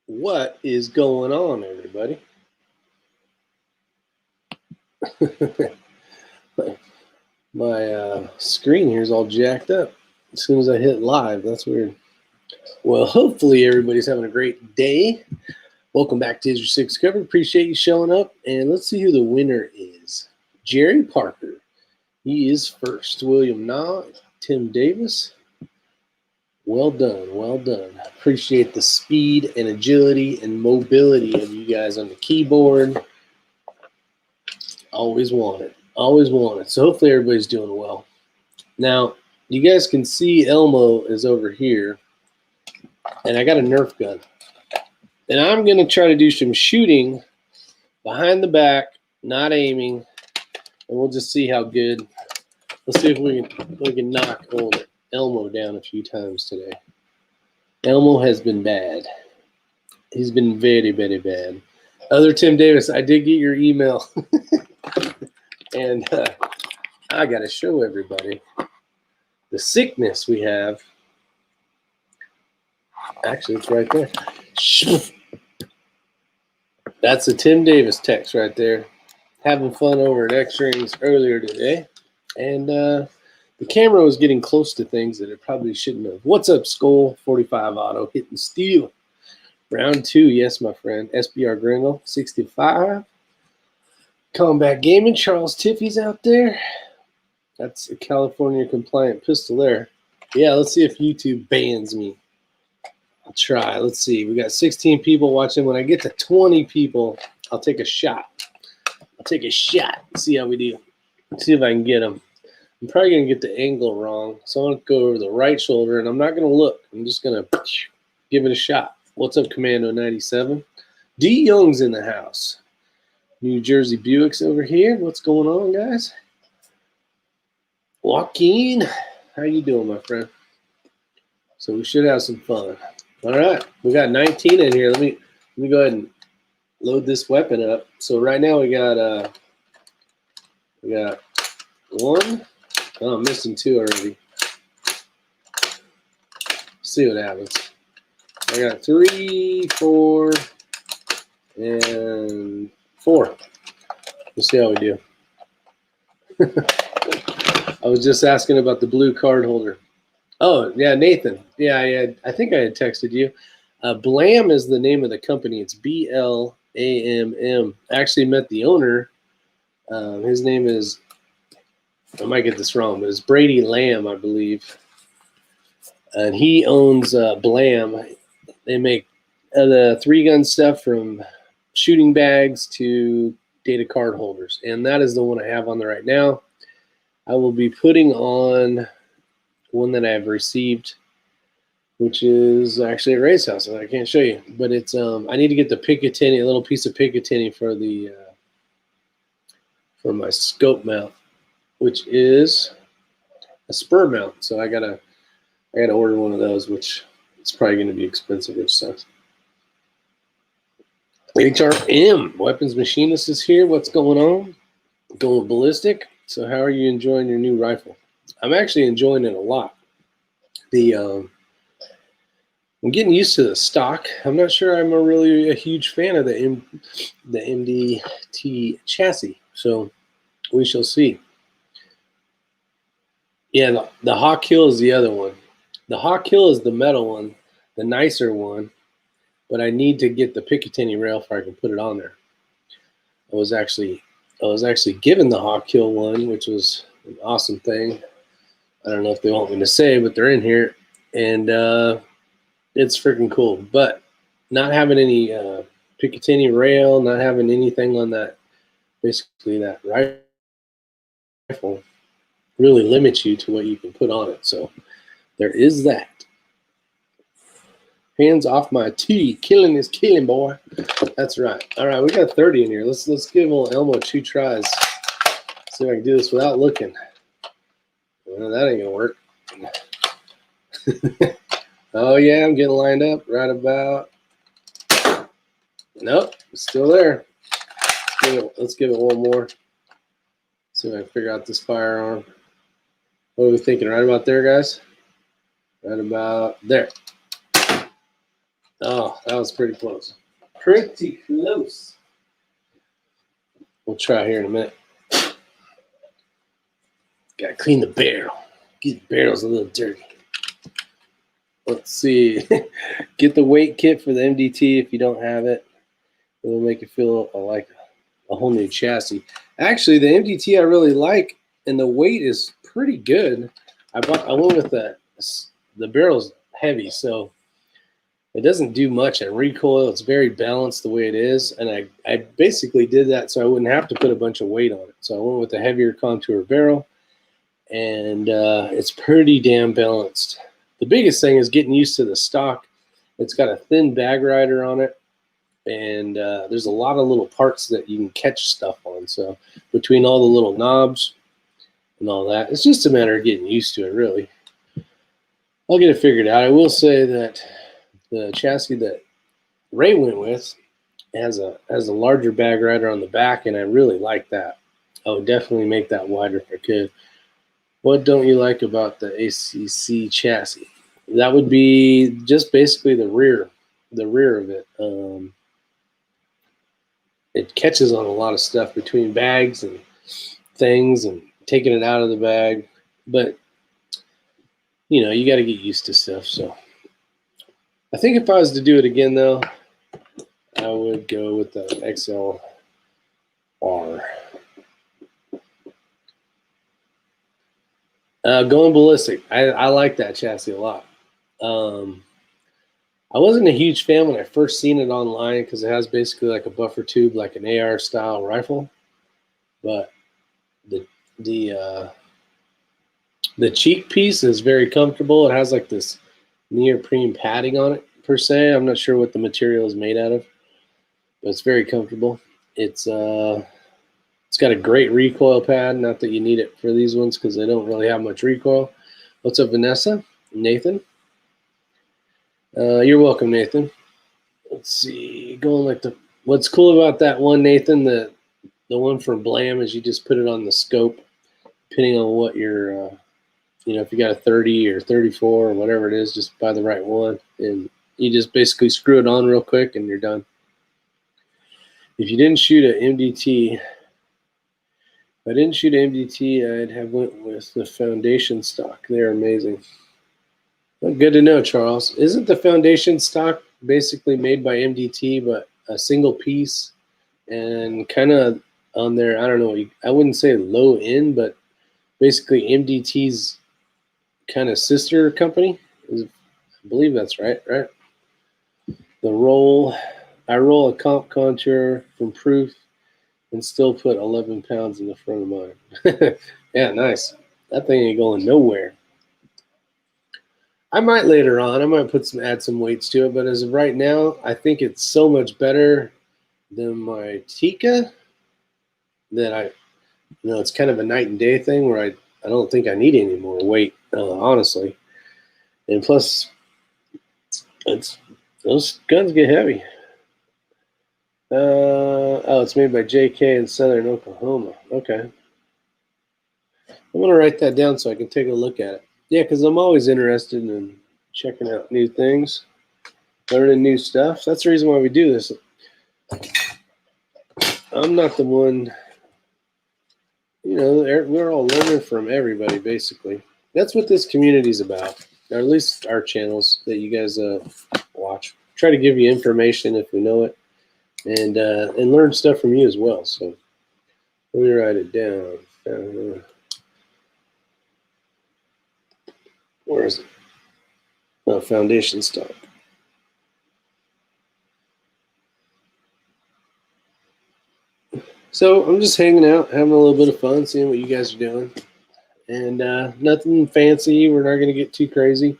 What is going on, everybody? my screen here is all jacked up as soon as I hit live. That's weird. Well, hopefully everybody's having a great day. Welcome back to Is Your Six Covered. Appreciate you showing up. And let's see who the winner is. Jerry Parker. He is first. William Knott. Tim Davis. Well done. Well done. Appreciate the speed and agility and mobility of you guys on the keyboard. Always want it. Always want it. So hopefully everybody's doing well. Now, you guys can see Elmo is over here. And I got a Nerf gun. And I'm going to try to do some shooting behind the back, not aiming. And we'll just see how good. Let's see if we can knock old Elmo down a few times today. Elmo has been bad. He's been very, very bad. Other Tim Davis, I did get your email. And I got to show everybody the sickness we have. Actually, it's right there. That's a Tim Davis text right there. Having fun over at X-Rings earlier today. And the camera was getting close to things that it probably shouldn't have. What's up, Skull? 45 auto, hitting steel. Round 2, yes, my friend. SBR Grindle, 65. Combat Gaming, Charles Tiffy's out there. That's a California compliant pistol there. Yeah, let's see if YouTube bans me. I'll try. Let's see. We got 16 people watching. When I get to 20 people, I'll take a shot. I'll take a shot. See how we do. Let's see if I can get them. I'm probably going to get the angle wrong. So I'm going to go over the right shoulder, and I'm not going to look. I'm just going to give it a shot. What's up, Commando 97? D. Young's in the house. New Jersey Buick's over here. What's going on, guys? Joaquin, how you doing, my friend? So we should have some fun. All right, we got 19 in here. Let me go ahead and load this weapon up. So right now we got one. Oh, I'm missing 2 already. See what happens. I got 3, 4, and 4. We'll see how we do. I was just asking about the blue card holder. Oh, yeah, Nathan. Yeah, I think I had texted you. Blam is the name of the company. It's BLAMM. I actually met the owner. His name is, I might get this wrong, but it's Brady Lamb, I believe. And he owns Blam. They make the 3-gun stuff from shooting bags to data card holders. And that is the one I have on there right now. I will be putting on one that I've received, which is actually at Ray's house. I can't show you, but it's I need to get the Picatinny, a little piece of Picatinny for the for my scope mount, which is a spur mount. So I gotta order one of those, which it's probably going to be expensive, which sucks. HRM Weapons Machinist is here. What's going on? Going ballistic. So how are you enjoying your new rifle? I'm actually enjoying it a lot. I'm getting used to the stock. I'm not sure I'm really a huge fan of the MDT chassis. So we shall see. Yeah, the Hawk Hill is the other one. The Hawk Hill is the metal one, the nicer one. But I need to get the Picatinny rail before I can put it on there. I was actually given the Hawk Hill one, which was an awesome thing. I don't know if they want me to say, but they're in here, and it's freaking cool. But not having any Picatinny rail, not having anything on that, basically that rifle, really limits you to what you can put on it. So there is that. Hands off my T. Killing is killing, boy. That's right. All right, we got 30 in here. Let's give old Elmo 2 tries. See if I can do this without looking. Well, that ain't gonna work. Oh yeah, I'm getting lined up right about. Nope, it's still there. Let's give it one more. See if I can figure out this firearm. What are we thinking? Right about there, guys? Right about there. Oh, that was pretty close. Pretty close. We'll try here in a minute. Gotta clean the barrel. Get the barrels a little dirty. Let's see. Get the weight kit for the MDT if you don't have it. It'll make it feel like a whole new chassis. Actually, the MDT I really like, and the weight is pretty good. I went with the barrel's heavy, so it doesn't do much at recoil. It's very balanced the way it is, and I basically did that so I wouldn't have to put a bunch of weight on it. So I went with a heavier contour barrel, and it's pretty damn balanced. The biggest thing is getting used to the stock. It's got a thin bag rider on it, and there's a lot of little parts that you can catch stuff on. So between all the little knobs and all that, it's just a matter of getting used to it, really. I'll get it figured out. I will say that the chassis that Ray went with has a larger bag rider on the back, and I really like that. I would definitely make that wider if I could. What don't you like about the ACC chassis? That would be just basically the rear of it. It catches on a lot of stuff between bags and things and taking it out of the bag. But, you know, you got to get used to stuff. So I think if I was to do it again, though, I would go with the XLR. Going ballistic. I like that chassis a lot. I wasn't a huge fan when I first seen it online because it has basically like a buffer tube, like an AR style rifle. But the cheek piece is very comfortable. It has like this neoprene padding on it per se. I'm not sure what the material is made out of, but it's very comfortable. It's got a great recoil pad. Not that you need it for these ones because they don't really have much recoil. What's up, Vanessa? Nathan? You're welcome, Nathan. Let's see. Going like what's cool about that one, Nathan, the one from Blam is you just put it on the scope, depending on what your, if you got a 30 or 34 or whatever it is, just buy the right one. And you just basically screw it on real quick and you're done. If you didn't shoot an MDT, if I didn't shoot an MDT, I'd have went with the foundation stock. They're amazing. Well, good to know, Charles. Isn't the foundation stock basically made by MDT, but a single piece and kind of on there? I don't know. I wouldn't say low end, but basically MDT's kind of sister company. I believe that's right, right? I roll a comp contour from Proof and still put 11 pounds in the front of mine. Yeah, nice. That thing ain't going nowhere. I might later on. I might add some weights to it, but as of right now, I think it's so much better than my Tikka that it's kind of a night and day thing where I don't think I need any more weight, honestly. And plus, those guns get heavy. It's made by JK in Southern Oklahoma. Okay. I'm going to write that down so I can take a look at it. Yeah, because I'm always interested in checking out new things, learning new stuff. That's the reason why we do this. I'm not the one, we're all learning from everybody, basically. That's what this community is about, or at least our channels that you guys watch. Try to give you information if we know it, and learn stuff from you as well. So let me write it down. Where is it? Oh, foundation stock. So I'm just hanging out, having a little bit of fun, seeing what you guys are doing. And nothing fancy. We're not going to get too crazy.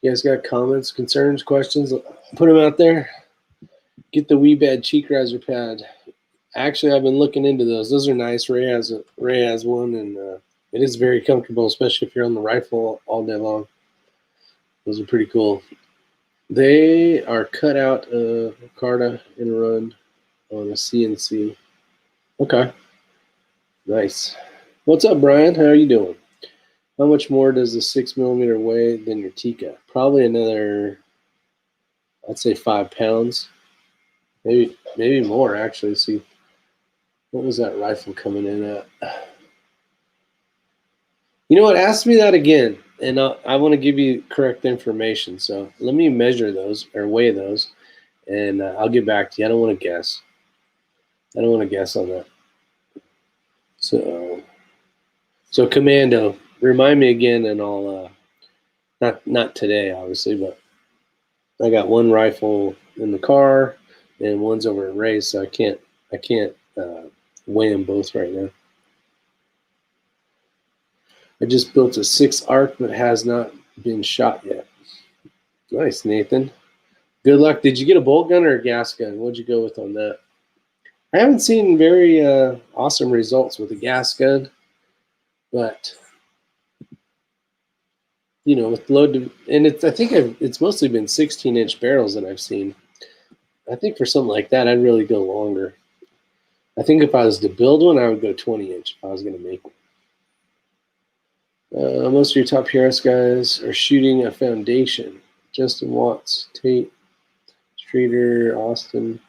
You guys got comments, concerns, questions, put them out there. Get the Wee Bad Cheek Riser pad. Actually, I've been looking into those. Those are nice. Ray has one, and it is very comfortable, especially if you're on the rifle all day long. Those are pretty cool. They are cut out of Carta and run on a CNC. Okay. Nice. What's up, Brian? How are you doing? How much more does the 6mm weigh than your Tikka? Probably another, I'd say 5 pounds, maybe more actually. Let's see, what was that rifle coming in at? You know what? Ask me that again, and I want to give you correct information. So let me measure those or weigh those, and I'll get back to you. I don't want to guess. I don't want to guess on that. So Commando, remind me again, and I'll not today, obviously, but I got one rifle in the car, and one's over at Ray's, so I can't weigh them both right now. I just built a 6 Arc, but has not been shot yet. Nice, Nathan. Good luck. Did you get a bolt gun or a gas gun? What'd you go with on that? I haven't seen very awesome results with a gas gun, but you know, with load, and I think it's mostly been 16-inch barrels that I've seen. I think for something like that, I'd really go longer. I think if I was to build one, I would go 20-inch if I was going to make one. Most of your top PRS guys are shooting a foundation. Justin Watts, Tate, Streeter, Austin,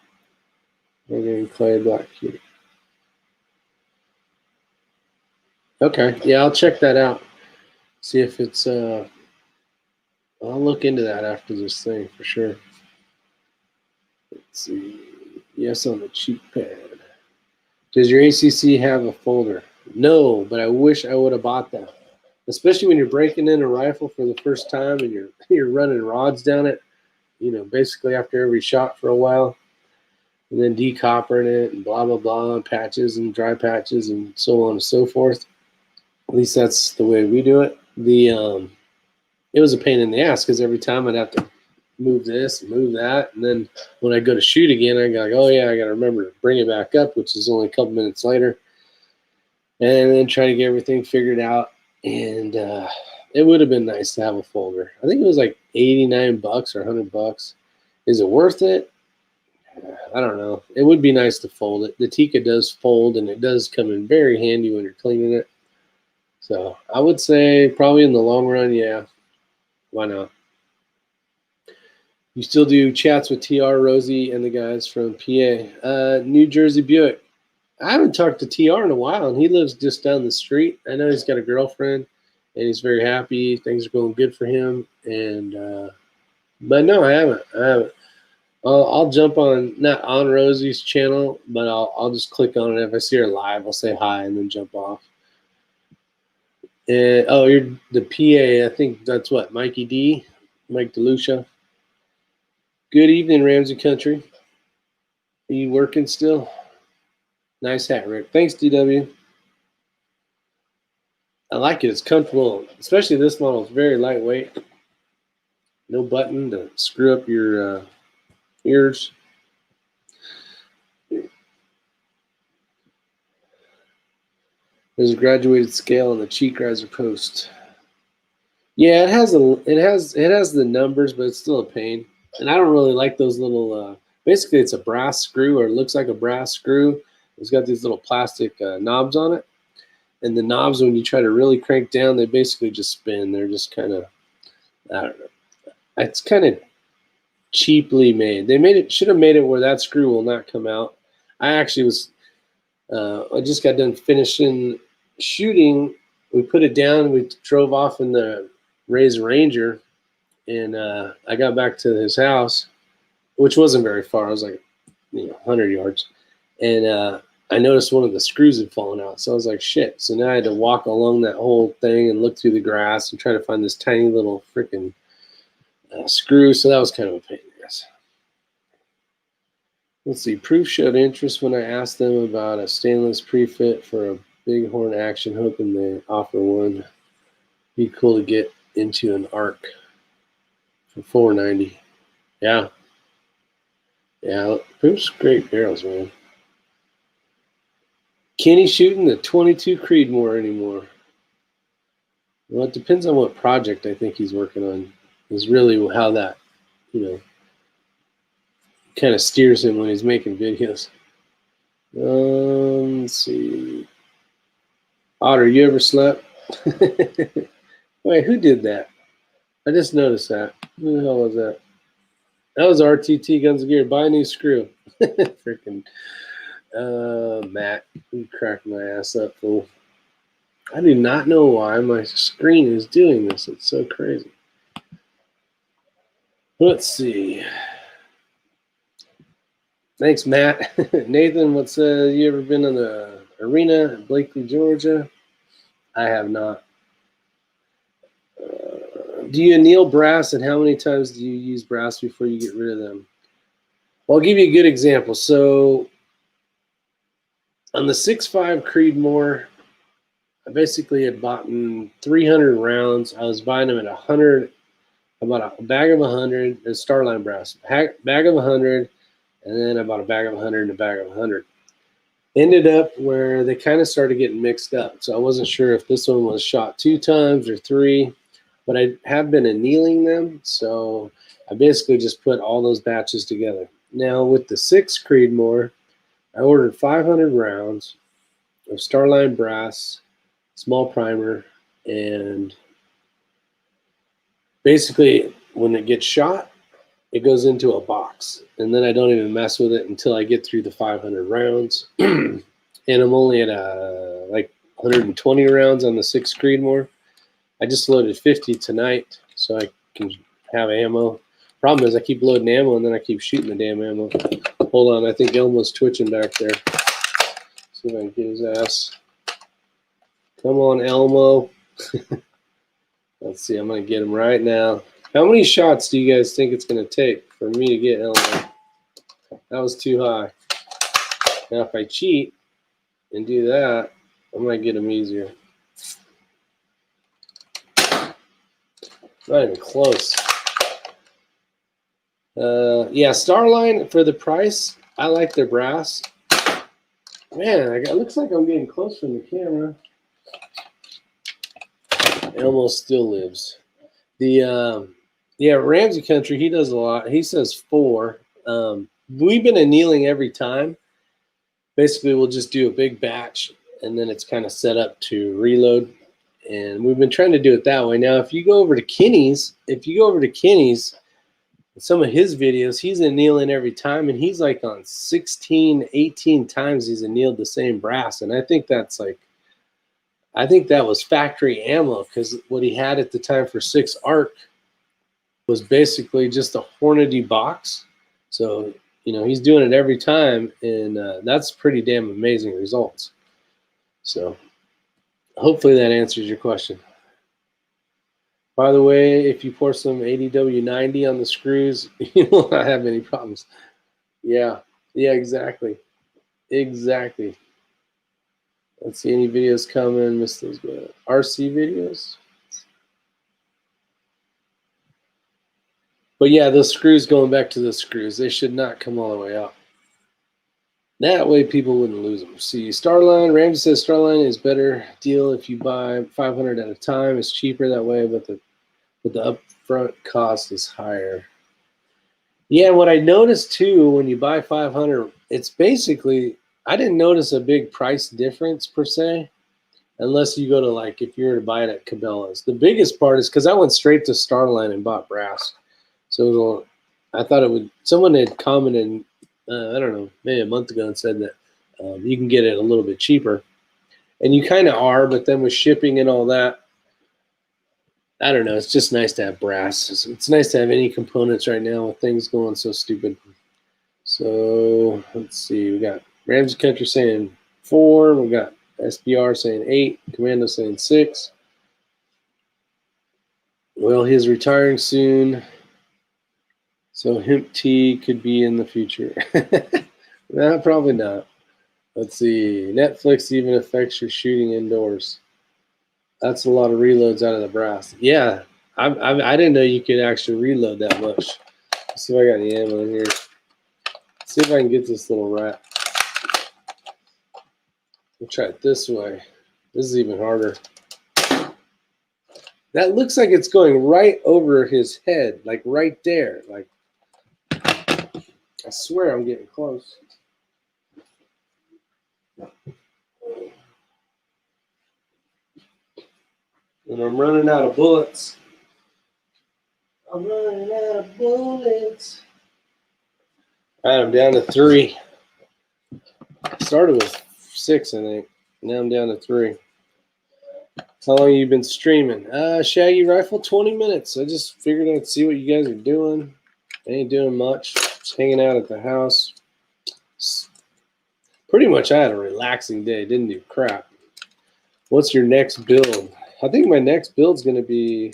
Morgan, Clay, Black Key. Okay, yeah, I'll check that out. See if it's, I'll look into that after this thing for sure. Let's see. Yes, on the cheap pad. Does your ACC have a folder? No, but I wish I would have bought that. Especially when you're breaking in a rifle for the first time and you're running rods down it, you know, basically after every shot for a while, and then decoppering it and blah, blah, blah, and patches and dry patches and so on and so forth. At least that's the way we do it. It was a pain in the ass because every time I'd have to move this and move that, and then when I go to shoot again, I go like, oh yeah, I got to remember to bring it back up, which is only a couple minutes later, and then try to get everything figured out. And it would have been nice to have a folder. I think it was like $89 or $100. Is it worth it? I don't know. It would be nice to fold it. The Tikka does fold, and it does come in very handy when you're cleaning it. So I would say probably in the long run, yeah. Why not? You still do chats with TR, Rosie, and the guys from PA. New Jersey Buick. I haven't talked to TR in a while, and he lives just down the street. I know he's got a girlfriend, and he's very happy. Things are going good for him. And but no, I haven't. I'll jump on, not on Rosie's channel, but I'll just click on it. If I see her live, I'll say hi and then jump off. And oh, you're the PA. I think that's what, Mikey D, Mike DeLucia. Good evening, Ramsey Country. Are you working still? Nice hat, Rick. Thanks, DW. I like it. It's comfortable, especially this model. It's very lightweight. No button to screw up your ears. There's a graduated scale on the cheek riser post. Yeah, it has the numbers, but it's still a pain. And I don't really like those little. Basically, it's a brass screw, or it looks like a brass screw. It's got these little plastic knobs on it, and the knobs, when you try to really crank down, they basically just spin. They're just kind of, I don't know. It's kind of cheaply made. They should have made it where that screw will not come out. I actually was. I just got done finishing shooting. We put it down. We drove off in the Ray's Ranger, and I got back to his house, which wasn't very far. I was like, 100 yards, and I noticed one of the screws had fallen out. So I was like, shit. So now I had to walk along that whole thing and look through the grass and try to find this tiny little freaking screw. So that was kind of a pain in the ass. Let's see. Proof showed interest when I asked them about a stainless pre-fit for a Bighorn action, hoping they offer one. Be cool to get into an Arc for $490. Yeah. Yeah, Proof's great barrels, man. Kenny shooting the 22 Creedmoor anymore. Well, it depends on what project I think he's working on. Is really how that, kind of steers him when he's making videos. Let's see. Otter, you ever slept? Wait, who did that? I just noticed that. Who the hell was that? That was RTT Guns and Gear. Buy a new screw. Freaking Matt, you cracked my ass up, fool. I do not know why my screen is doing this. It's so crazy. Let's see. Thanks, Matt. Nathan, what's you ever been in the arena in Blakely, Georgia? I have not. Do you anneal brass, and how many times do you use brass before you get rid of them? Well, I'll give you a good example. So on the 6.5 Creedmoor, I basically had bought 300 rounds. I was buying them at 100, about a bag of 100, a Starline brass, bag of 100, and then I bought a bag of 100 and a bag of 100. Ended up where they kind of started getting mixed up. So I wasn't sure if this one was shot 2 times or 3, but I have been annealing them. So I basically just put all those batches together. Now with the 6 Creedmoor, I ordered 500 rounds of Starline brass, small primer, and basically when it gets shot, it goes into a box, and then I don't even mess with it until I get through the 500 rounds. And I'm only at like 120 rounds on the 6 Creedmoor. I just loaded 50 tonight so I can have ammo. Problem is I keep loading ammo and then I keep shooting the damn ammo. Hold on, I think Elmo's twitching back there. See if I can get his ass. Come on, Elmo. Let's see, I'm going to get him right now. How many shots do you guys think it's going to take for me to get Elmo? That was too high. Now, if I cheat and do that, I might get him easier. Not even close. Yeah, Starline, for the price, I like their brass. Man, it looks like I'm getting close from the camera. Elmo still lives. Yeah, Ramsey Country, he does a lot. He says 4. We've been annealing every time. Basically, we'll just do a big batch, and then it's kind of set up to reload. And we've been trying to do it that way. Now, if you go over to Kenny's, some of his videos, he's annealing every time, and he's like on 16, 18 times he's annealed the same brass. And I think that was factory ammo, because what he had at the time for 6 Arc was basically just a Hornady box. So, he's doing it every time, and that's pretty damn amazing results. So hopefully that answers your question. By the way, if you pour some ADW90 on the screws, you will not have any problems. Yeah, exactly. Let's see, any videos coming. Miss those RC videos. But yeah, those screws, going back to the screws, they should not come all the way out. That way people wouldn't lose them. See, Starline, Ramsey says Starline is better deal if you buy 500 at a time. It's cheaper that way, but the upfront cost is higher. Yeah, what I noticed too, when you buy 500, it's basically, I didn't notice a big price difference per se, unless you go to, like, if you were to buy it at Cabela's. The biggest part is because I went straight to Starline and bought brass. So I thought it would, someone had commented, I don't know, maybe a month ago, and said that you can get it a little bit cheaper. And you kind of are, but then with shipping and all that, I don't know. It's just nice to have brass. It's nice to have any components right now with things going so stupid. So let's see. We got Ramsey Country saying 4. We got SBR saying 8. Commando saying 6. Well, he's retiring soon, so hemp tea could be in the future. No, probably not. Let's see. Netflix even affects your shooting indoors. That's a lot of reloads out of the brass. Yeah, I didn't know you could actually reload that much. Let's see if I got any ammo in here. Let's see if I can get this little rat. We'll try it this way. This is even harder. That looks like it's going right over his head, like right there. Like, I swear I'm getting close. And I'm running out of bullets. I'm running out of bullets. All right, I'm down to 3. Started with 6, I think. Now I'm down to 3. How long have you been streaming? Shaggy Rifle, 20 minutes. I just figured I'd see what you guys are doing. I ain't doing much. Just hanging out at the house. Pretty much I had a relaxing day. Didn't do crap. What's your next build? I think my next build's going to be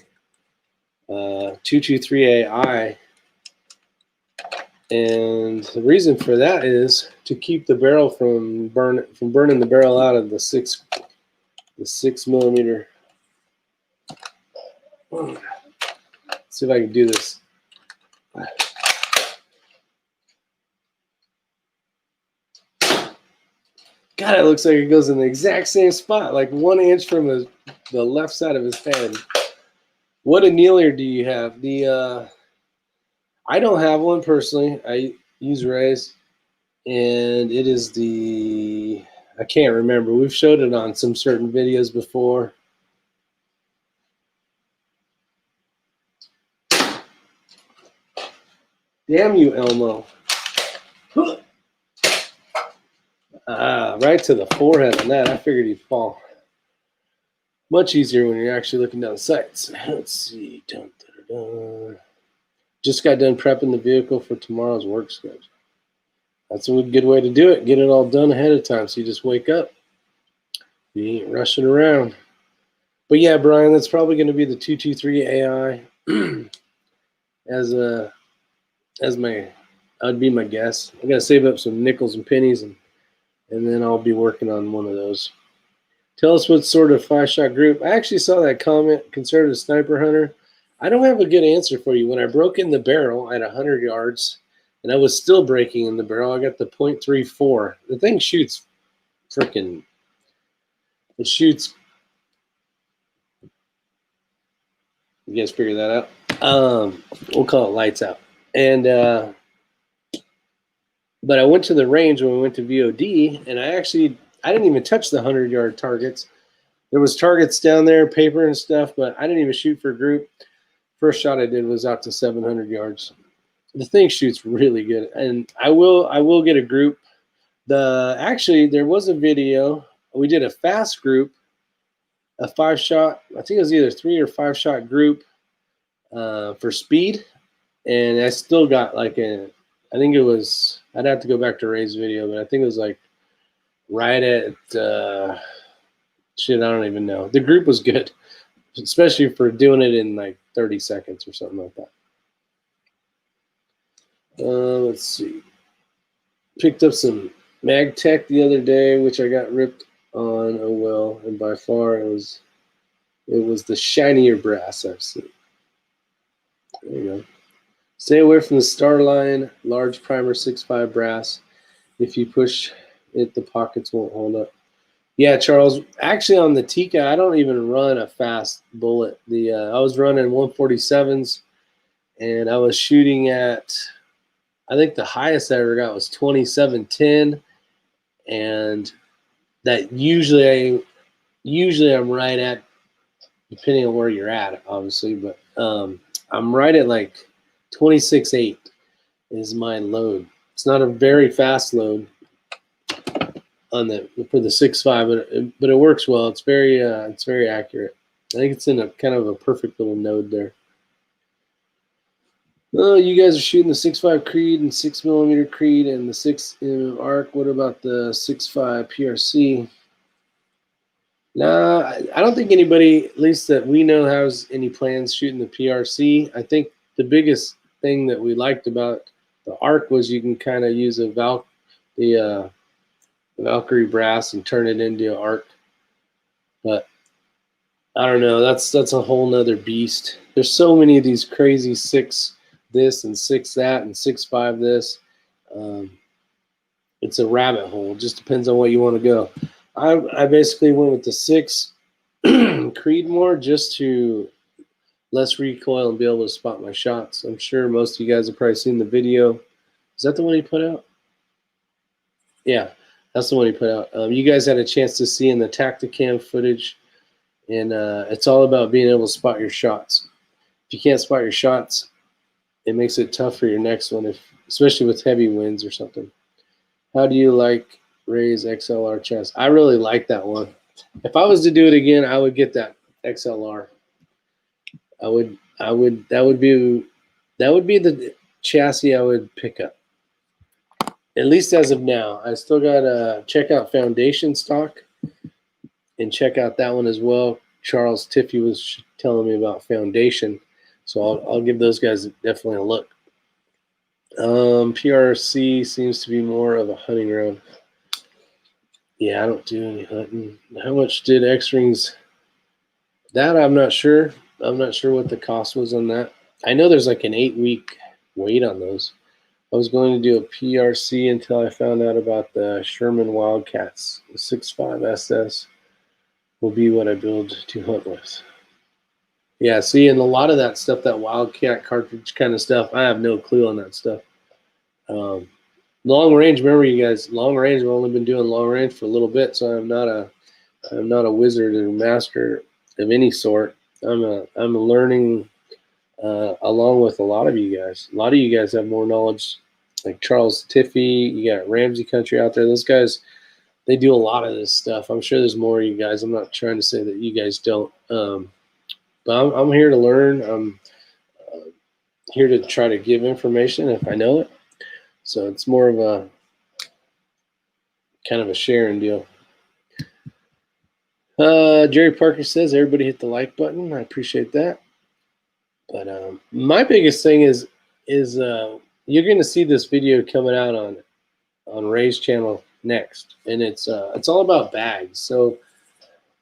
223AI. And the reason for that is to keep the barrel from burning the barrel out of the 6 millimeter. Let's see if I can do this. God, it looks like it goes in the exact same spot, like 1 inch from the left side of his head. What annealer do you have? I don't have one personally. I use Ray's, and it is I can't remember. We've showed it on some certain videos before. Damn you, Elmo. Right to the forehead on that. I figured he'd fall. Much easier when you're actually looking down the sights. Let's see. Dun, dun, dun. Just got done prepping the vehicle for tomorrow's work schedule. That's a good way to do it. Get it all done ahead of time so you just wake up. You ain't rushing around. But yeah, Brian, that's probably going to be the 223 AI I'd be my guess. I got to save up some nickels and pennies, and then I'll be working on one of those. Tell us what sort of 5-shot group. I actually saw that comment, conservative sniper hunter. I don't have a good answer for you. When I broke in the barrel at 100 yards, and I was still breaking in the barrel, I got the .34. The thing shoots freaking, it shoots, you guys figure that out? We'll call it lights out. And, but I went to the range when we went to VOD, and I didn't even touch the 100-yard targets. There was targets down there, paper and stuff, but I didn't even shoot for a group. First shot I did was out to 700 yards. The thing shoots really good, and I will get a group. Actually, there was a video. We did a fast group, a 5-shot. I think it was either 3 or 5-shot group for speed, and I still got like I think it was. I'd have to go back to Ray's video, but I think it was like right at shit. I don't even know. The group was good, especially for doing it in like 30 seconds or something like that. Let's see. Picked up some MagTech the other day, which I got ripped on. Oh well, and by far it was the shinier brass I've seen. There you go. Stay away from the Starline large primer 6.5 brass. If you push it, the pockets won't hold up. Yeah, Charles. Actually, on the Tikka, I don't even run a fast bullet. I was running 147s, and I was shooting at, I think the highest I ever got was 2710, and that usually I'm right at, depending on where you're at, obviously, but I'm right at like 26.8 is my load. It's not a very fast load on for the 6.5, but it works well. It's very accurate. I think it's in a kind of a perfect little node there. Oh, you guys are shooting the 6.5 Creed and 6 millimeter Creed and the 6 Arc. What about the 6.5 PRC? Nah, I don't think anybody, at least that we know, has any plans shooting the PRC. I think the biggest thing that we liked about the Arc was you can kind of use the Valkyrie brass and turn it into an Arc. But I don't know. That's a whole nother beast. There's so many of these crazy 6 this and 6 that and 6.5 this. It's a rabbit hole. It just depends on what you want to go. I basically went with the 6 Creedmoor just to less recoil and be able to spot my shots. I'm sure most of you guys have probably seen the video. Is that the one he put out? Yeah, that's the one he put out. You guys had a chance to see in the Tacticam footage, and it's all about being able to spot your shots. If you can't spot your shots, it makes it tough for your next one. especially with heavy winds or something. How do you like Ray's XLR chest? I really like that one. If I was to do it again, I would get that XLR. That would be the chassis I would pick up. At least as of now. I still got to check out Foundation stock and check out that one as well. Charles Tiffy was telling me about Foundation, so I'll give those guys definitely a look. PRC seems to be more of a hunting round. Yeah, I don't do any hunting. How much did X-Rings? That I'm not sure. I'm not sure what the cost was on that. I know there's like an 8-week wait on those. I was going to do a PRC until I found out about the Sherman Wildcats. The 6.5 SS will be what I build to hunt with. Yeah, see, and a lot of that stuff, that Wildcat cartridge kind of stuff, I have no clue on that stuff. Long range, remember you guys, long range, I've only been doing long range for a little bit, so I'm not a wizard or master of any sort. I'm learning along with a lot of you guys. A lot of you guys have more knowledge, like Charles Tiffy. You got Ramsey Country out there. Those guys, they do a lot of this stuff. I'm sure there's more of you guys. I'm not trying to say that you guys don't. But I'm here to learn. I'm here to try to give information if I know it. So it's more of a kind of a sharing deal. Jerry Parker says, everybody hit the like button. I appreciate that. But my biggest thing is you're going to see this video coming out on Ray's channel next, and it's all about bags. So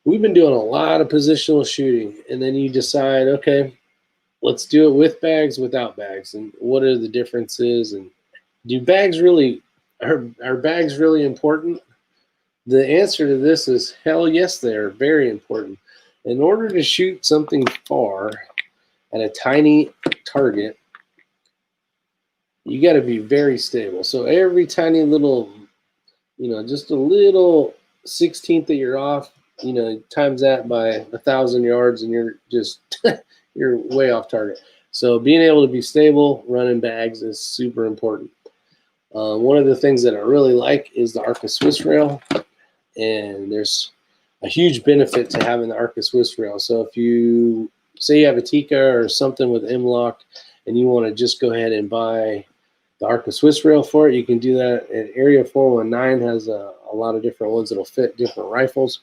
we've been doing a lot of positional shooting, and then you decide, okay, let's do it with bags, without bags, and what are the differences, and do bags really are bags really important? The answer to this is hell yes, they are very important. In order to shoot something far at a tiny target, you got to be very stable. So every tiny little, just a little 16th that you're off, times that by 1,000 yards, and you're just you're way off target. So being able to be stable running bags is super important. One of the things that I really like is the Arca Swiss rail, and there's a huge benefit to having the Arca Swiss rail. So if you say you have a Tikka or something with M-Lock and you want to just go ahead and buy the Arca Swiss rail for it, you can do that. And Area 419 has a lot of different ones that'll fit different rifles.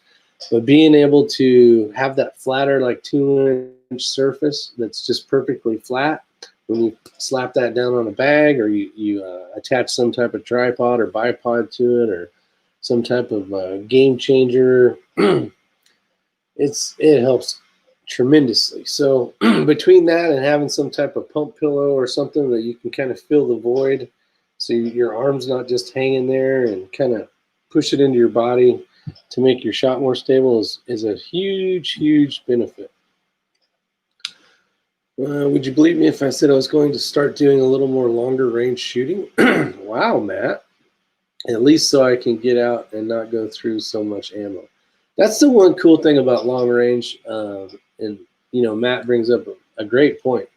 But being able to have that flatter, like 2-inch surface that's just perfectly flat, when you slap that down on a bag, or you attach some type of tripod or bipod to it, or some type of game changer, it helps tremendously. So between that and having some type of pump pillow or something that you can kind of fill the void, so your arm's not just hanging there, and kind of push it into your body to make your shot more stable, is a huge benefit. Would you believe me if I said I was going to start doing a little more longer range shooting? Wow, Matt. At least so I can get out and not go through so much ammo. That's the one cool thing about long range. And Matt brings up a great point.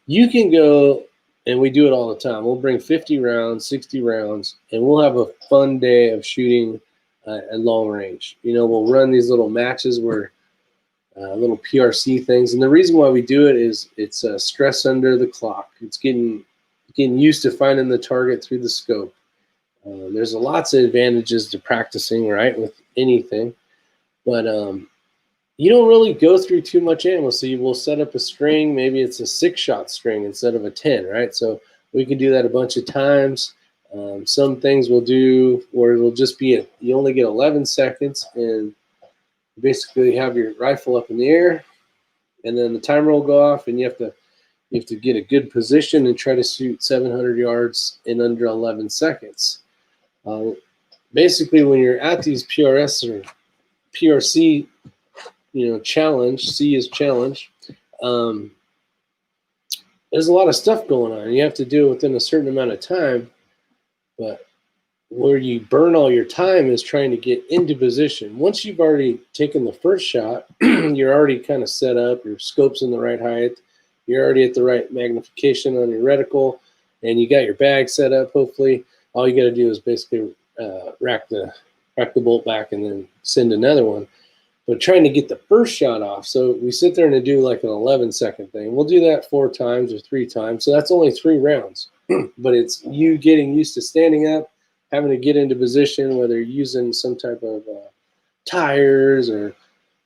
You can go, and we do it all the time. We'll bring 50 rounds, 60 rounds, and we'll have a fun day of shooting at long range. We'll run these little matches where little PRC things. And the reason why we do it is it's stress under the clock. It's getting used to finding the target through the scope. There's lots of advantages to practicing, right, with anything. But you don't really go through too much ammo. So you will set up a string. Maybe it's a 6-shot string instead of a 10, right? So we can do that a bunch of times. Some things we'll do where it'll just be you only get 11 seconds, and basically have your rifle up in the air, and then the timer will go off, and you have to get a good position and try to shoot 700 yards in under 11 seconds. Basically, when you're at these PRS or PRC, challenge, C is challenge, there's a lot of stuff going on. You have to do it within a certain amount of time, but where you burn all your time is trying to get into position. Once you've already taken the first shot, you're already kind of set up, your scope's in the right height, you're already at the right magnification on your reticle, and you got your bag set up. Hopefully, all you got to do is basically rack the bolt back and then send another one. But trying to get the first shot off, so we sit there and do like an 11-second thing. We'll do that 4 times or 3 times, so that's only 3 rounds. But it's you getting used to standing up, having to get into position, whether you're using some type of tires or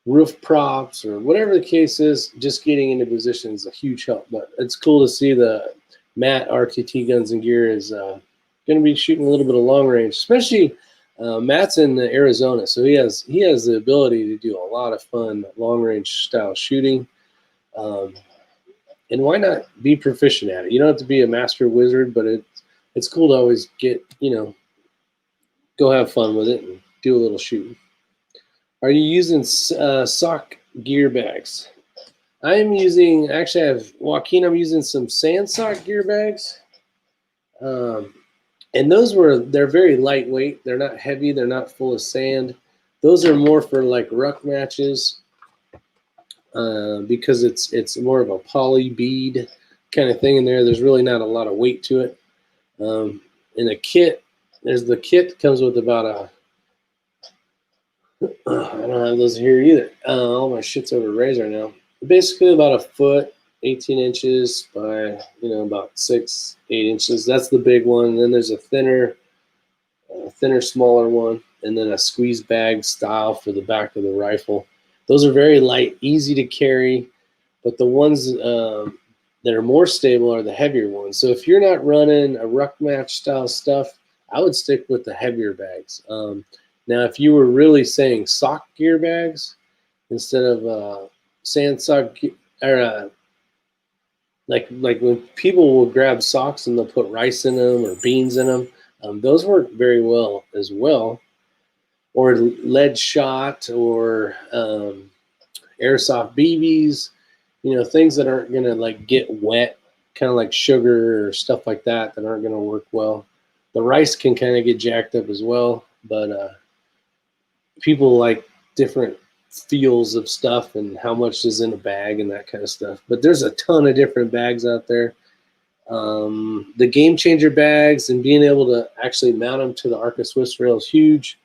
roof props or whatever the case is. Just getting into position is a huge help. But it's cool to see the Matt RTT Guns and Gear is going to be shooting a little bit of long range, especially. Matt's in Arizona, so he has the ability to do a lot of fun long range style shooting. And why not be proficient at it? You don't have to be a master wizard, but it's cool to always get, go have fun with it and do a little shooting. Are you using sock gear bags? I am using, actually I have Joaquin, I'm using some sand sock gear bags. And they're very lightweight. They're not heavy. They're not full of sand. Those are more for like ruck matches because it's more of a poly bead kind of thing in there. There's really not a lot of weight to it. In a kit, the kit comes with about I don't have those here either. All my shit's over Razor now. Basically about 1 foot, 18 inches by, about 6, 8 inches. That's the big one. And then there's a thinner, smaller one, and then a squeeze bag style for the back of the rifle. Those are very light, easy to carry, but the ones that are more stable are the heavier ones. So if you're not running a ruck match style stuff, I would stick with the heavier bags. Now, if you were really saying sock gear bags instead of sand sock or like when people will grab socks and they'll put rice in them or beans in them, those work very well as well. Or lead shot or airsoft BBs, things that aren't gonna like get wet, kind of like sugar or stuff like that aren't gonna work well. The rice can kind of get jacked up as well, but people like different feels of stuff and how much is in a bag and that kind of stuff. But there's a ton of different bags out there. The game changer bags and being able to actually mount them to the Arca Swiss rail is huge.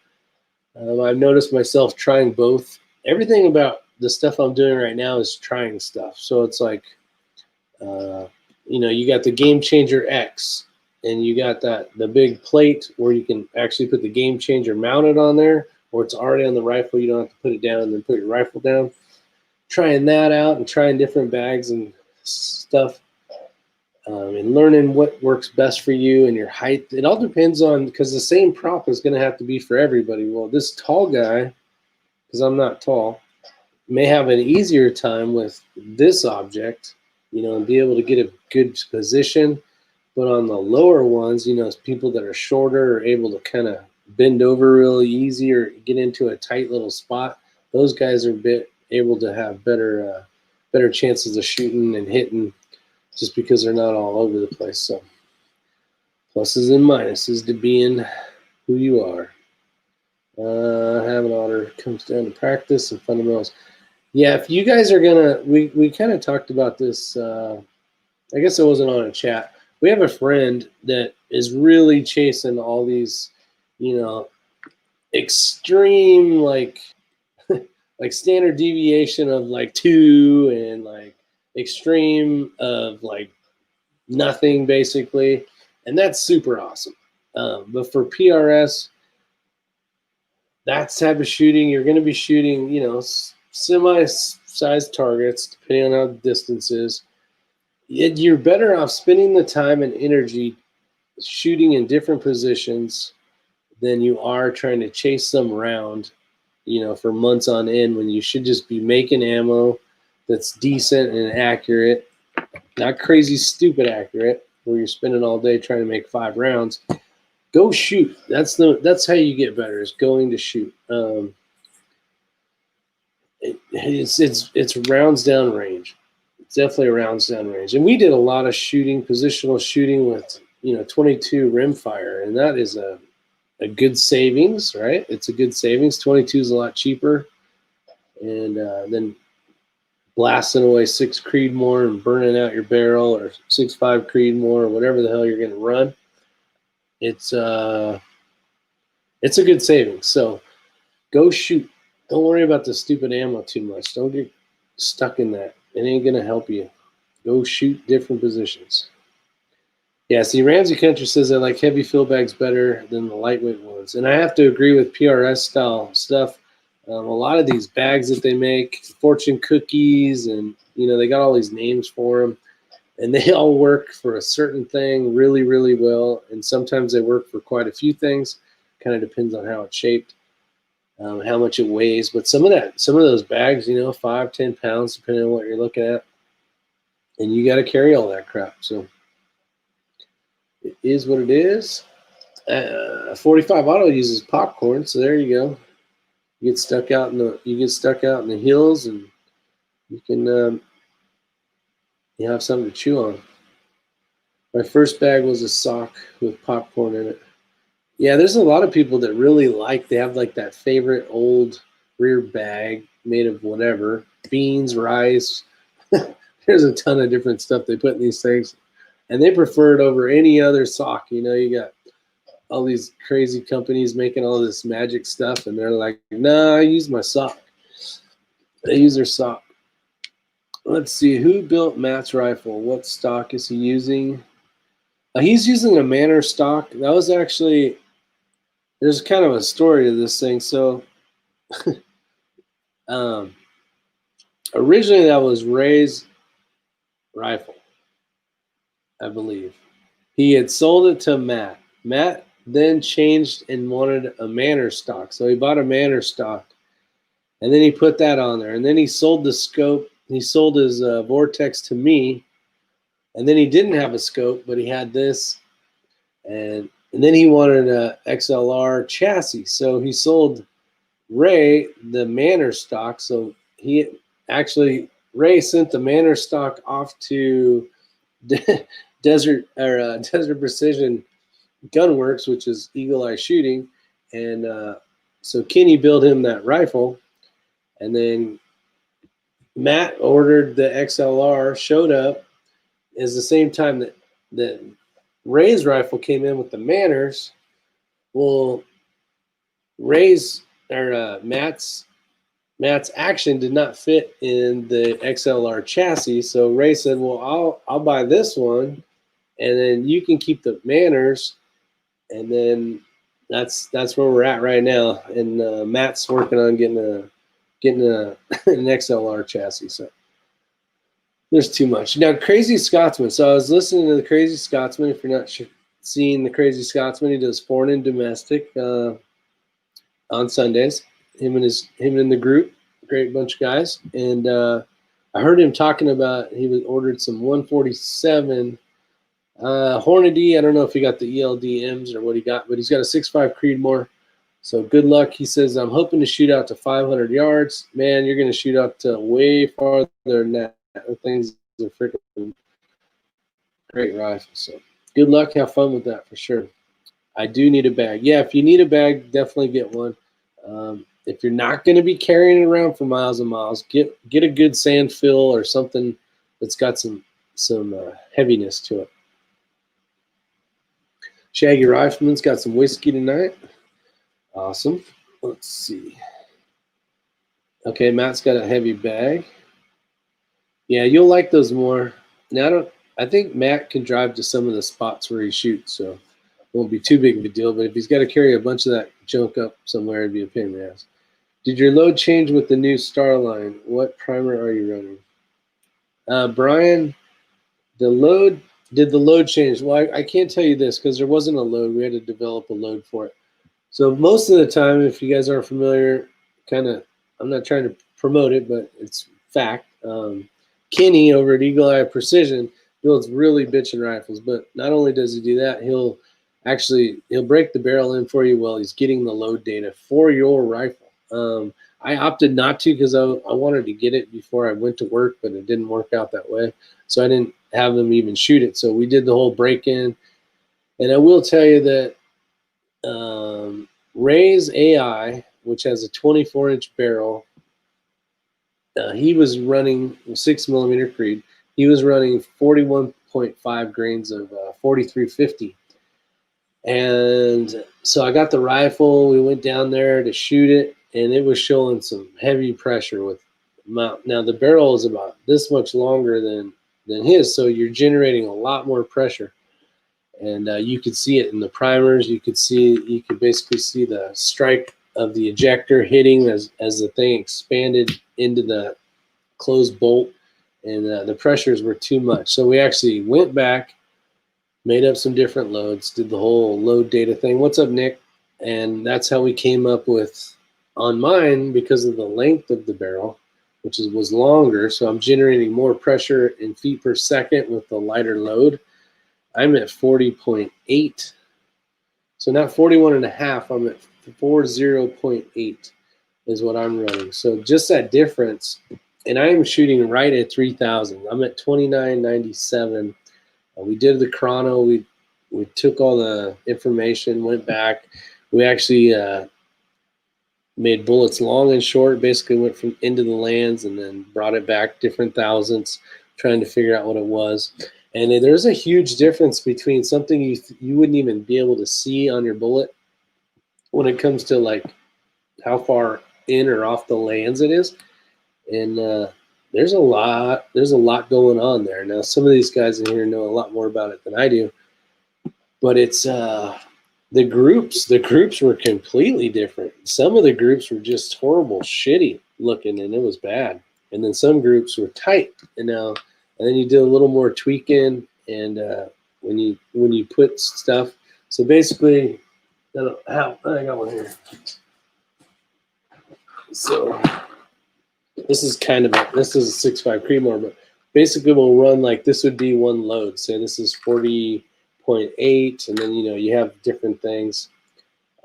I've noticed myself trying both. Everything about the stuff I'm doing right now is trying stuff. So it's like, you got the Game Changer X, and you got the big plate where you can actually put the Game Changer mounted on there, or it's already on the rifle. You don't have to put it down and then put your rifle down. Trying that out and trying different bags and stuff. And learning what works best for you and your height. It all depends on, because the same prop is going to have to be for everybody. Well, this tall guy, because I'm not tall, may have an easier time with this object, and be able to get a good position. But on the lower ones, people that are shorter are able to kind of bend over really easy or get into a tight little spot. Those guys are able to have better chances of shooting and hitting, just because they're not all over the place. So pluses and minuses to being who you are. Having order comes down to practice and fundamentals. Yeah, if you guys are gonna, we kind of talked about this. I guess I wasn't on a chat. We have a friend that is really chasing all these, extreme like standard deviation of like 2 and like extreme of like nothing basically, and that's super awesome. But for PRS, that type of shooting, you're going to be shooting semi-sized targets depending on how the distance is. You're better off spending the time and energy shooting in different positions than you are trying to chase some round for months on end, when you should just be making ammo that's decent and accurate, not crazy stupid accurate, where you're spending all day trying to make 5 rounds. Go shoot. That's how you get better, is going to shoot. It's rounds down range. It's definitely a rounds down range. And we did a lot of shooting, positional shooting with 22 rimfire, and that is a good savings, right? It's a good savings. 22 is a lot cheaper, and then blasting away 6 Creedmoor and burning out your barrel, or 6.5 Creedmoor, or whatever the hell you're going to run, it's a good savings. So go shoot. Don't worry about the stupid ammo too much. Don't get stuck in that. It ain't going to help you. Go shoot different positions. Yeah, see, Ramsey Country says I like heavy fill bags better than the lightweight ones. And I have to agree with PRS style stuff. A lot of these bags that they make, fortune cookies, and they got all these names for them, and they all work for a certain thing really, really well. And sometimes they work for quite a few things. Kind of depends on how it's shaped, how much it weighs. But some of those bags, 5, 10 pounds, depending on what you're looking at, and you got to carry all that crap. So it is what it is. 45 Auto uses popcorn, so there you go. You get stuck out in the hills, and you can you have something to chew on. My first bag was a sock with popcorn in it. Yeah, there's a lot of people that really they have like that favorite old rear bag made of whatever, beans, rice. There's a ton of different stuff they put in these things, and they prefer it over any other sock. You got all these crazy companies making all this magic stuff, and they're like, nah, I use my sock. They use their sock. Let's see, who built Matt's rifle? What stock is he using? He's using a Manor stock. That was actually, there's kind of a story to this thing. So originally that was Ray's rifle, I believe. He had sold it to Matt. Matt then changed and wanted a Manor stock. So he bought a Manor stock, and then he put that on there. And then he sold the scope. He sold his Vortex to me, and then he didn't have a scope, but he had this. And then he wanted a XLR chassis. So he sold Ray the Manor stock. So Ray sent the Manor stock off to Desert Precision Gunworks, which is Eagle Eye Shooting, and so Kenny built him that rifle, and then Matt ordered the XLR, showed up, is the same time that Ray's rifle came in with the Manors. Well, Matt's action did not fit in the XLR chassis, so Ray said, "Well, I'll buy this one, and then you can keep the Manors." And then that's where we're at right now. And Matt's working on getting an XLR chassis. So there's too much. Now, Crazy Scotsman. So I was listening to the Crazy Scotsman. If you're not seeing the Crazy Scotsman, he does foreign and domestic on Sundays. Him and the group, great bunch of guys. And I heard him talking about he ordered some 147. Hornady, I don't know if he got the ELDMs or what he got, but he's got a 6.5 Creedmoor. So good luck. He says, I'm hoping to shoot out to 500 yards. Man, you're going to shoot out to way farther than that. The things are freaking great rifle. So good luck. Have fun with that for sure. I do need a bag. Yeah, if you need a bag, definitely get one. If you're not going to be carrying it around for miles and miles, get a good sand fill or something that's got some heaviness to it. Shaggy Rifleman's got some whiskey tonight. Awesome. Let's see. Okay, Matt's got a heavy bag. Yeah, you'll like those more. Now, I think Matt can drive to some of the spots where he shoots, so it won't be too big of a deal. But if he's got to carry a bunch of that junk up somewhere, it'd be a pain in the ass. Did your load change with the new Starline? What primer are you running? Brian, did the load change? Well, I can't tell you this because there wasn't a load. We had to develop a load for it. So most of the time, if you guys aren't familiar, I'm not trying to promote it, but it's fact. Kenny over at Eagle Eye Precision builds really bitchin' rifles, but not only does he do that, he'll break the barrel in for you while he's getting the load data for your rifle. I opted not to because I wanted to get it before I went to work, but it didn't work out that way. So I didn't have them even shoot it. So we did the whole break-in. And I will tell you that Ray's AI, which has a 24-inch barrel, he was running 6mm Creed. He was running 41.5 grains of 4350. And so I got the rifle. We went down there to shoot it, and it was showing some heavy pressure with mount. Now the barrel is about this much longer than his, so you're generating a lot more pressure. And you could see it in the primers. You could basically see the strike of the ejector hitting as the thing expanded into the closed bolt, and the pressures were too much. So we actually went back, made up some different loads, did the whole load data thing. What's up, Nick? And that's how we came up with, on mine, because of the length of the barrel, which was longer, so I'm generating more pressure in feet per second with the lighter load. I'm at 40.8. So not 41.5, I'm at 40.8 is what I'm running. So just that difference, and I am shooting right at 3,000. I'm at 29.97. We did the chrono. We took all the information, went back. We actually made bullets long and short, basically went from into the lands and then brought it back different thousandths, trying to figure out what it was. And there's a huge difference between something you wouldn't even be able to see on your bullet when it comes to like how far in or off the lands it is. And there's a lot going on there. Now, some of these guys in here know a lot more about it than I do, but it's the groups were completely different. Some of the groups were just horrible, shitty looking, and it was bad. And then some groups were tight, and then you did a little more tweaking, and when you put stuff. So basically, I got one here. So this is a 6.5 Creedmoor, but basically we'll run like this would be one load. Say this is 40.8, and then you have different things,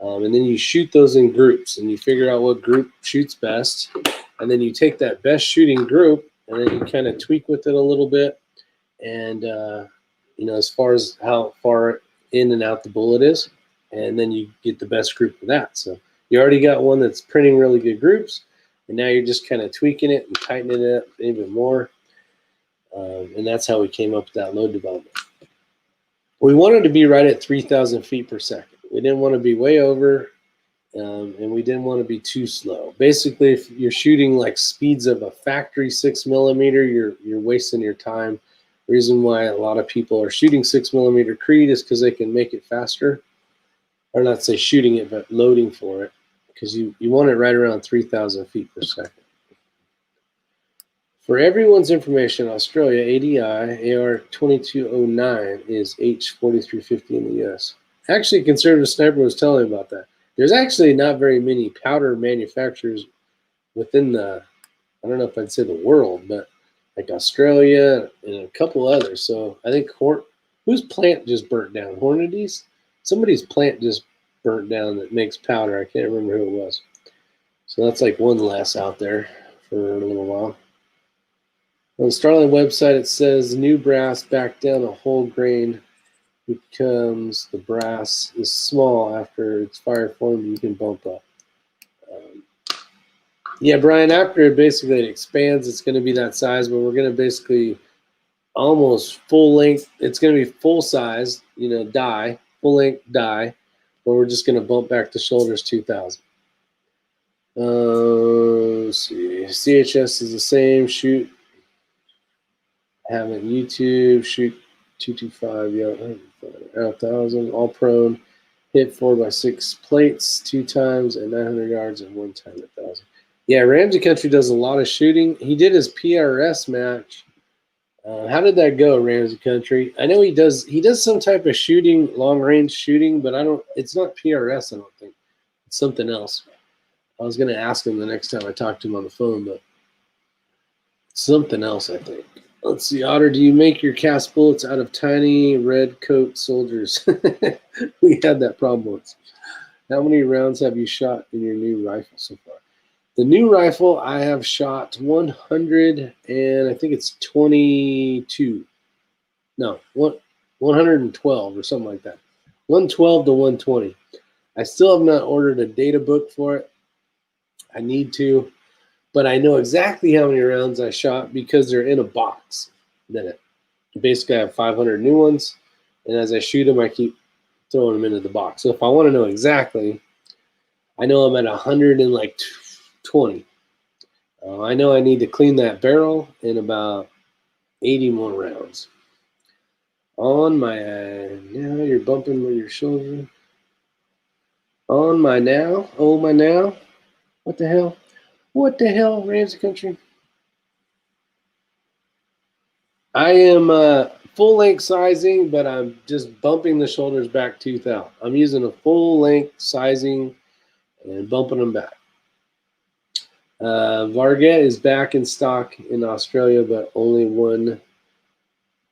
and then you shoot those in groups, and you figure out what group shoots best, and then you take that best shooting group, and then you kind of tweak with it a little bit, and as far as how far in and out the bullet is, and then you get the best group for that. So you already got one that's printing really good groups, and now you're just kind of tweaking it and tightening it up even more. And that's how we came up with that load development. We wanted to be right at 3,000 feet per second. We didn't want to be way over, and we didn't want to be too slow. Basically, if you're shooting like speeds of a factory 6mm, you're wasting your time. The reason why a lot of people are shooting 6mm Creed is because they can make it faster. Or not say shooting it, but loading for it, because you want it right around 3,000 feet per second. For everyone's information, Australia ADI AR-2209 is H4350 in the US. Actually, Conservative Sniper was telling me about that. There's actually not very many powder manufacturers within the, I don't know if I'd say the world, but like Australia and a couple others. So I think whose plant just burnt down? Hornady's? Somebody's plant just burnt down that makes powder. I can't remember who it was. So that's like one less out there for a little while. On the Starline website, it says new brass back down a whole grain becomes the brass is small after it's fire formed. You can bump up. Yeah, Brian, after it expands, it's going to be that size, but we're going to basically almost full length. It's going to be full size, die, full length die, but we're just going to bump back the shoulders 2,000. Let's see. CHS is the same. Shoot. Having YouTube, shoot 225, yeah, 1,000, all prone, hit 4x6 plates 2 times at 900 yards and 1 time at 1,000. Yeah, Ramsey Country does a lot of shooting. He did his PRS match. How did that go, Ramsey Country? I know he does some type of shooting, long range shooting, but it's not PRS, I don't think. It's something else. I was gonna ask him the next time I talked to him on the phone, but something else, I think. Let's see, Otter, do you make your cast bullets out of tiny red coat soldiers? We had that problem once. How many rounds have you shot in your new rifle so far? The new rifle, I have shot 100 and I think it's 22. No, 112 or something like that. 112 to 120. I still have not ordered a data book for it. I need to. but I know exactly how many rounds I shot because they're in a box. Then basically I have 500 new ones, and as I shoot them, I keep throwing them into the box. So if I want to know exactly, I know I'm at 120. I know I need to clean that barrel in about 80 more rounds. On my now, you're bumping with your shoulder. On my now, oh my now. What the hell? What the hell, Ramsey Country? I am full length sizing, but I'm just bumping the shoulders back tooth out. I'm using a full length sizing and bumping them back. Varga is back in stock in Australia, but only 1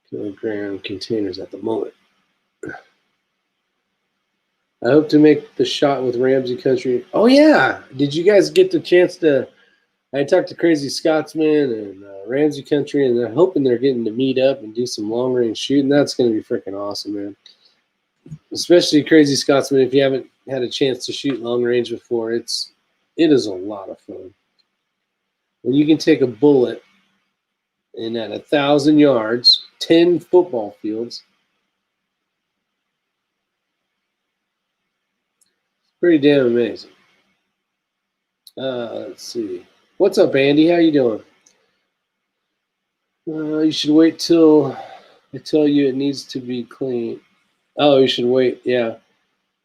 kilogram containers at the moment. I hope to make the shot with Ramsey Country. Oh yeah, did you guys get the chance to? I talked to Crazy Scotsman and Ramsey Country, and they're hoping they're getting to meet up and do some long range shooting. That's going to be freaking awesome, man. Especially Crazy Scotsman. If you haven't had a chance to shoot long range before, it is a lot of fun. When you can take a bullet and at 1,000 yards, 10 football fields, pretty damn amazing. Let's see. What's up, Andy? How you doing? You should wait till I tell you it needs to be clean. Oh, you should wait. Yeah.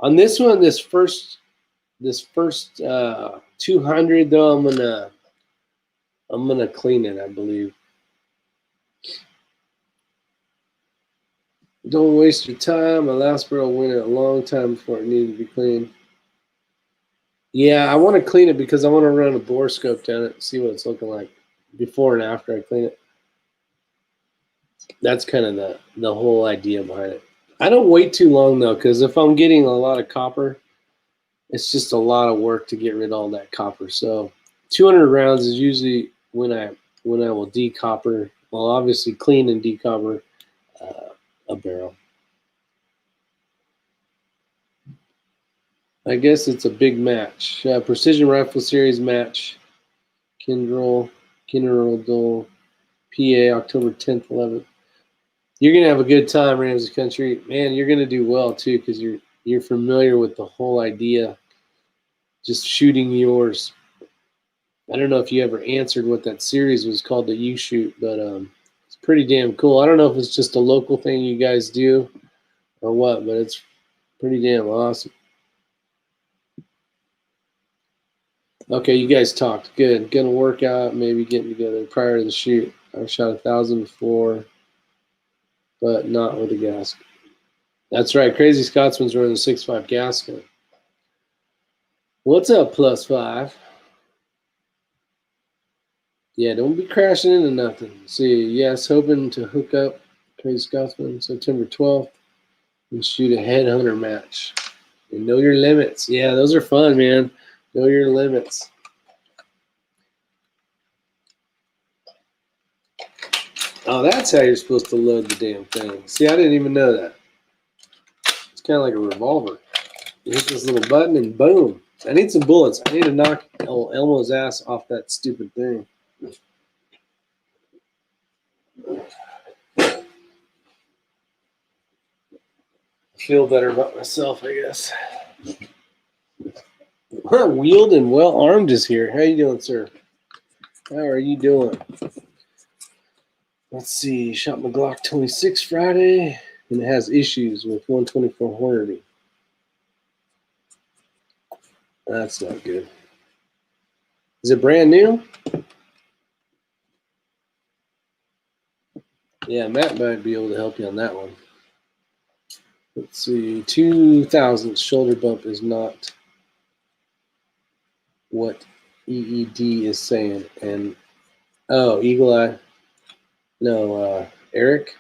On this one, this first 200 though, I'm gonna clean it, I believe. Don't waste your time. My last barrel went a long time before it needed to be cleaned. Yeah, I want to clean it because I want to run a bore scope down it and see what it's looking like before and after I clean it. That's kind of the whole idea behind it. I don't wait too long though, because if I'm getting a lot of copper, it's just a lot of work to get rid of all that copper. So 200 rounds is usually when I will decopper. Well, obviously clean and decopper a barrel. I guess it's a big match. Precision Rifle Series match. Kindrel, Dole, PA, October 10th, 11th. You're gonna have a good time, Ramsey Country. Man, you're gonna do well too because you're familiar with the whole idea. Just shooting yours. I don't know if you ever answered what that series was called that you shoot, but it's pretty damn cool. I don't know if it's just a local thing you guys do or what, but it's pretty damn awesome. Okay, you guys talked. Good. Gonna work out, maybe getting together prior to the shoot. I've shot 1,000 before, but not with a gas. That's right. Crazy Scotsman's running a 6.5 gas gun. What's up, +5? Yeah, don't be crashing into nothing. See, yes, hoping to hook up Crazy Scotsman September 12th and shoot a headhunter match. And know your limits. Yeah, those are fun, man. Know your limits. Oh, that's how you're supposed to load the damn thing. See, I didn't even know that. It's kind of like a revolver. You hit this little button and boom. I need some bullets. I need to knock Elmo's ass off that stupid thing. I feel better about myself, I guess. Wheeled and well armed is here. How you doing, sir? How are you doing? Let's see. Shot my Glock 26 Friday, and it has issues with 124 Hornady. That's not good. Is it brand new? Yeah, Matt might be able to help you on that one. Let's see. 2,000 shoulder bump is not what EED is saying. And, oh, Eagle Eye. No, Eric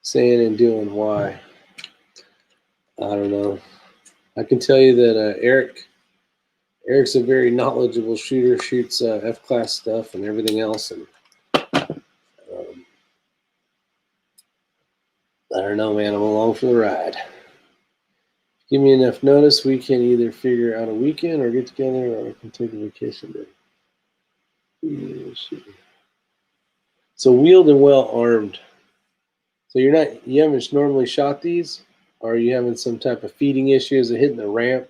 saying and doing why. I don't know. I can tell you that Eric's a very knowledgeable shooter, shoots F-class stuff and everything else. And I don't know, man. I'm along for the ride. Give me enough notice, we can either figure out a weekend or get together, or we can take a vacation day. So wheeled and well armed. So you haven't normally shot these? Or are you having some type of feeding issue? Is it hitting the ramp?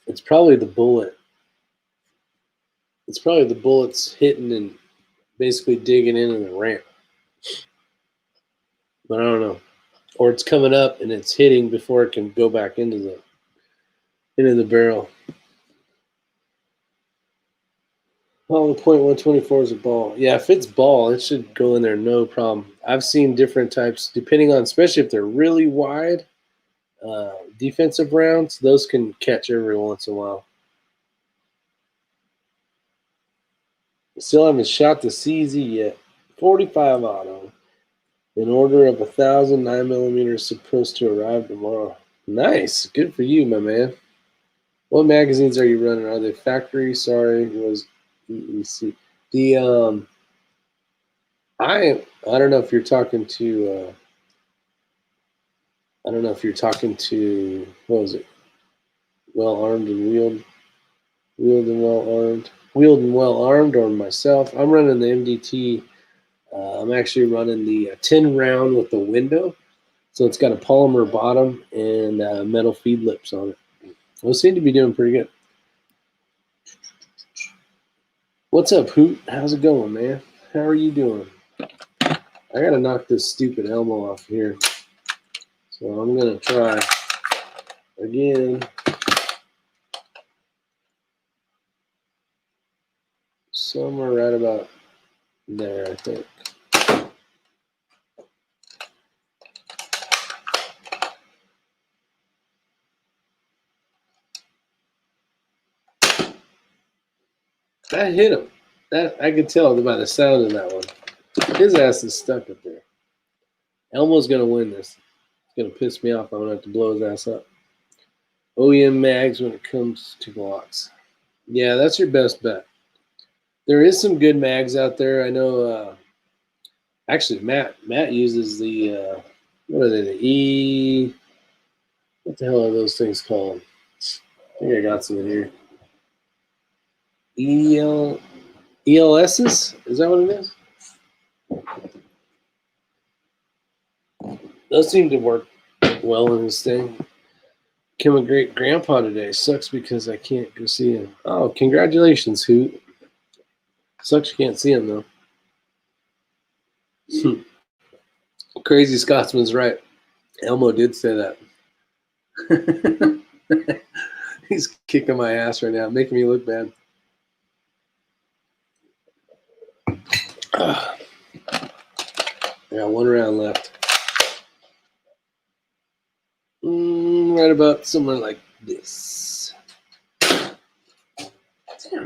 It's probably the bullet. It's probably the bullets hitting and basically digging into the ramp. But I don't know. Or it's coming up and it's hitting before it can go back into the barrel. Oh, the .124 is a ball. Yeah, if it's ball, it should go in there no problem. I've seen different types, depending on, especially if they're really wide, defensive rounds, those can catch every once in a while. Still haven't shot the CZ yet. 45 auto. An order of 1,000 9mm supposed to arrive tomorrow. Nice. Good for you, my man. What magazines are you running? Are they factory? Sorry, it was EEC. I don't know if you're talking to what was it? Well armed and wheeled and well armed, or myself. I'm running the MDT. I'm actually running the 10 round with the window, so it's got a polymer bottom and metal feed lips on it. Those seem to be doing pretty good. What's up, Hoot? How's it going, man? How are you doing? I gotta knock this stupid Elmo off here. So I'm gonna try again. Somewhere right about there, I think. That hit him. That I could tell by the sound of that one. His ass is stuck up there. Elmo's gonna win this. It's gonna piss me off. I'm gonna have to blow his ass up. OEM mags when it comes to blocks. Yeah, that's your best bet. There is some good mags out there. I know. Actually, Matt uses the what are they? The E. What the hell are those things called? I think I got some in here. ELSs? Is that what it is? Those seem to work well in this thing. Became a great grandpa today. Sucks because I can't go see him. Oh, congratulations, Hoot. Sucks you can't see him, though. Crazy Scotsman's right. Elmo did say that. He's kicking my ass right now, making me look bad. I got one round left. Right about somewhere like this. Damn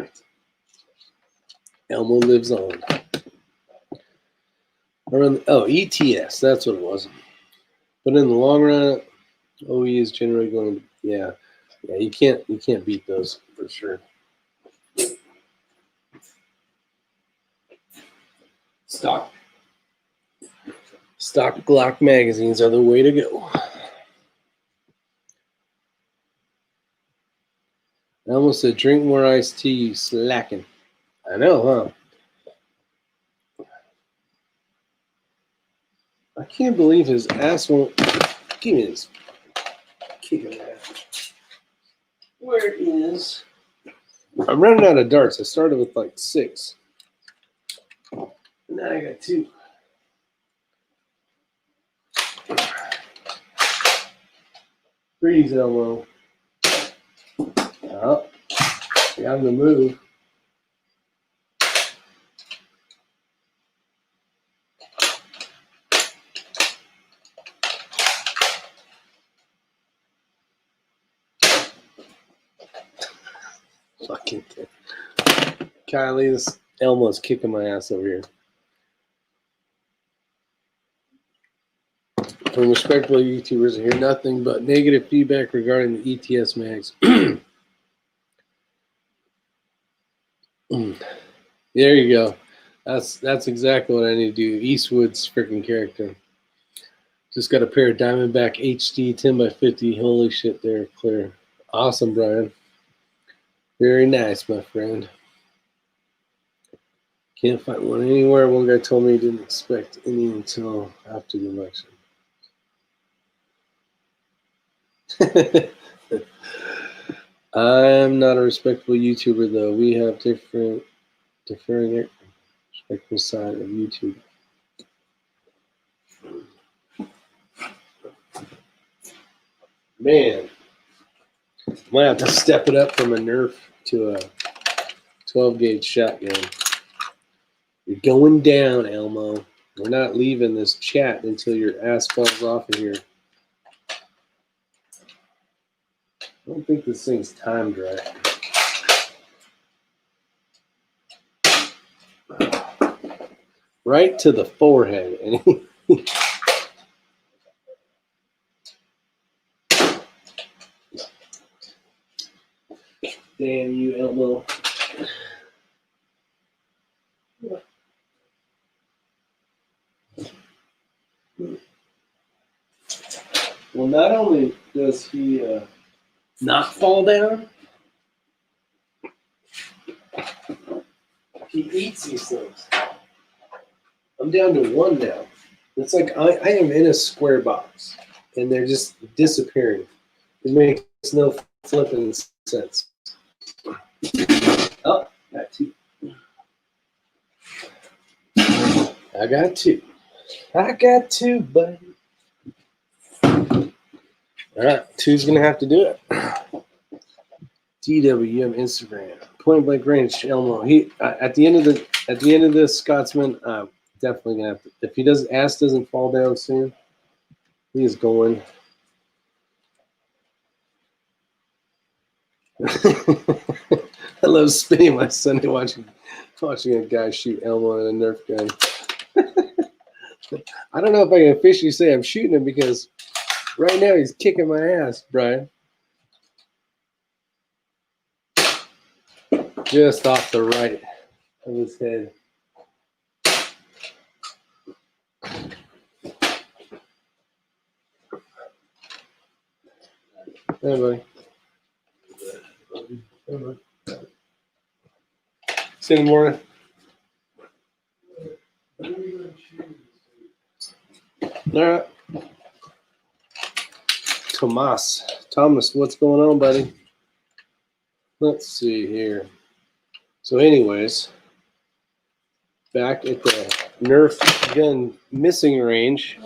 it. Elmo lives on. ETS, that's what it was. But in the long run, OE is generally going to, yeah, you can't beat those for sure. Stock Glock magazines are the way to go. I almost said drink more iced tea, you slacking. I know, huh? I can't believe his ass won't give me this. Kick him ass. Where is? I'm running out of darts. I started with like 6. Now I got 2. Freeze, Elmo. Oh, got him to move. Fucking thing. Kylie, this Elmo's kicking my ass over here. From respectable YouTubers, I hear nothing but negative feedback regarding the ETS mags. There you go. That's exactly what I need to do. Eastwood's freaking character. Just got a pair of Diamondback HD 10x50. Holy shit, they're clear. Awesome, Brian. Very nice, my friend. Can't find one anywhere. One guy told me he didn't expect any until after the election. I'm not a respectable YouTuber, though. We have different respectable side of YouTube. Man, might have to step it up from a Nerf to a 12-gauge shotgun. You're going down, Elmo. We're not leaving this chat until your ass falls off of here. I don't think this thing's timed right. Right to the forehead. Damn you, Elmo. Well, not only does he not fall down, he eats these things. I'm down to one now. It's like I am in a square box, and they're just disappearing. It makes no flipping sense. Oh, got two. I got two. I got two, buddy. All right, two's gonna have to do it. DWM Instagram. Point blank range, Elmo. He at the end of this, Scotsman. Definitely gonna have to. If he ass doesn't fall down soon, he is going. I love spending my Sunday watching a guy shoot Elmo in a Nerf gun. I don't know if I can officially say I'm shooting him because right now he's kicking my ass, Brian. Just off the right of his head. Hey, buddy. Hey, buddy. See you in the morning. All right. Thomas, what's going on, buddy? Let's see here. So anyways, back at the Nerf gun missing range.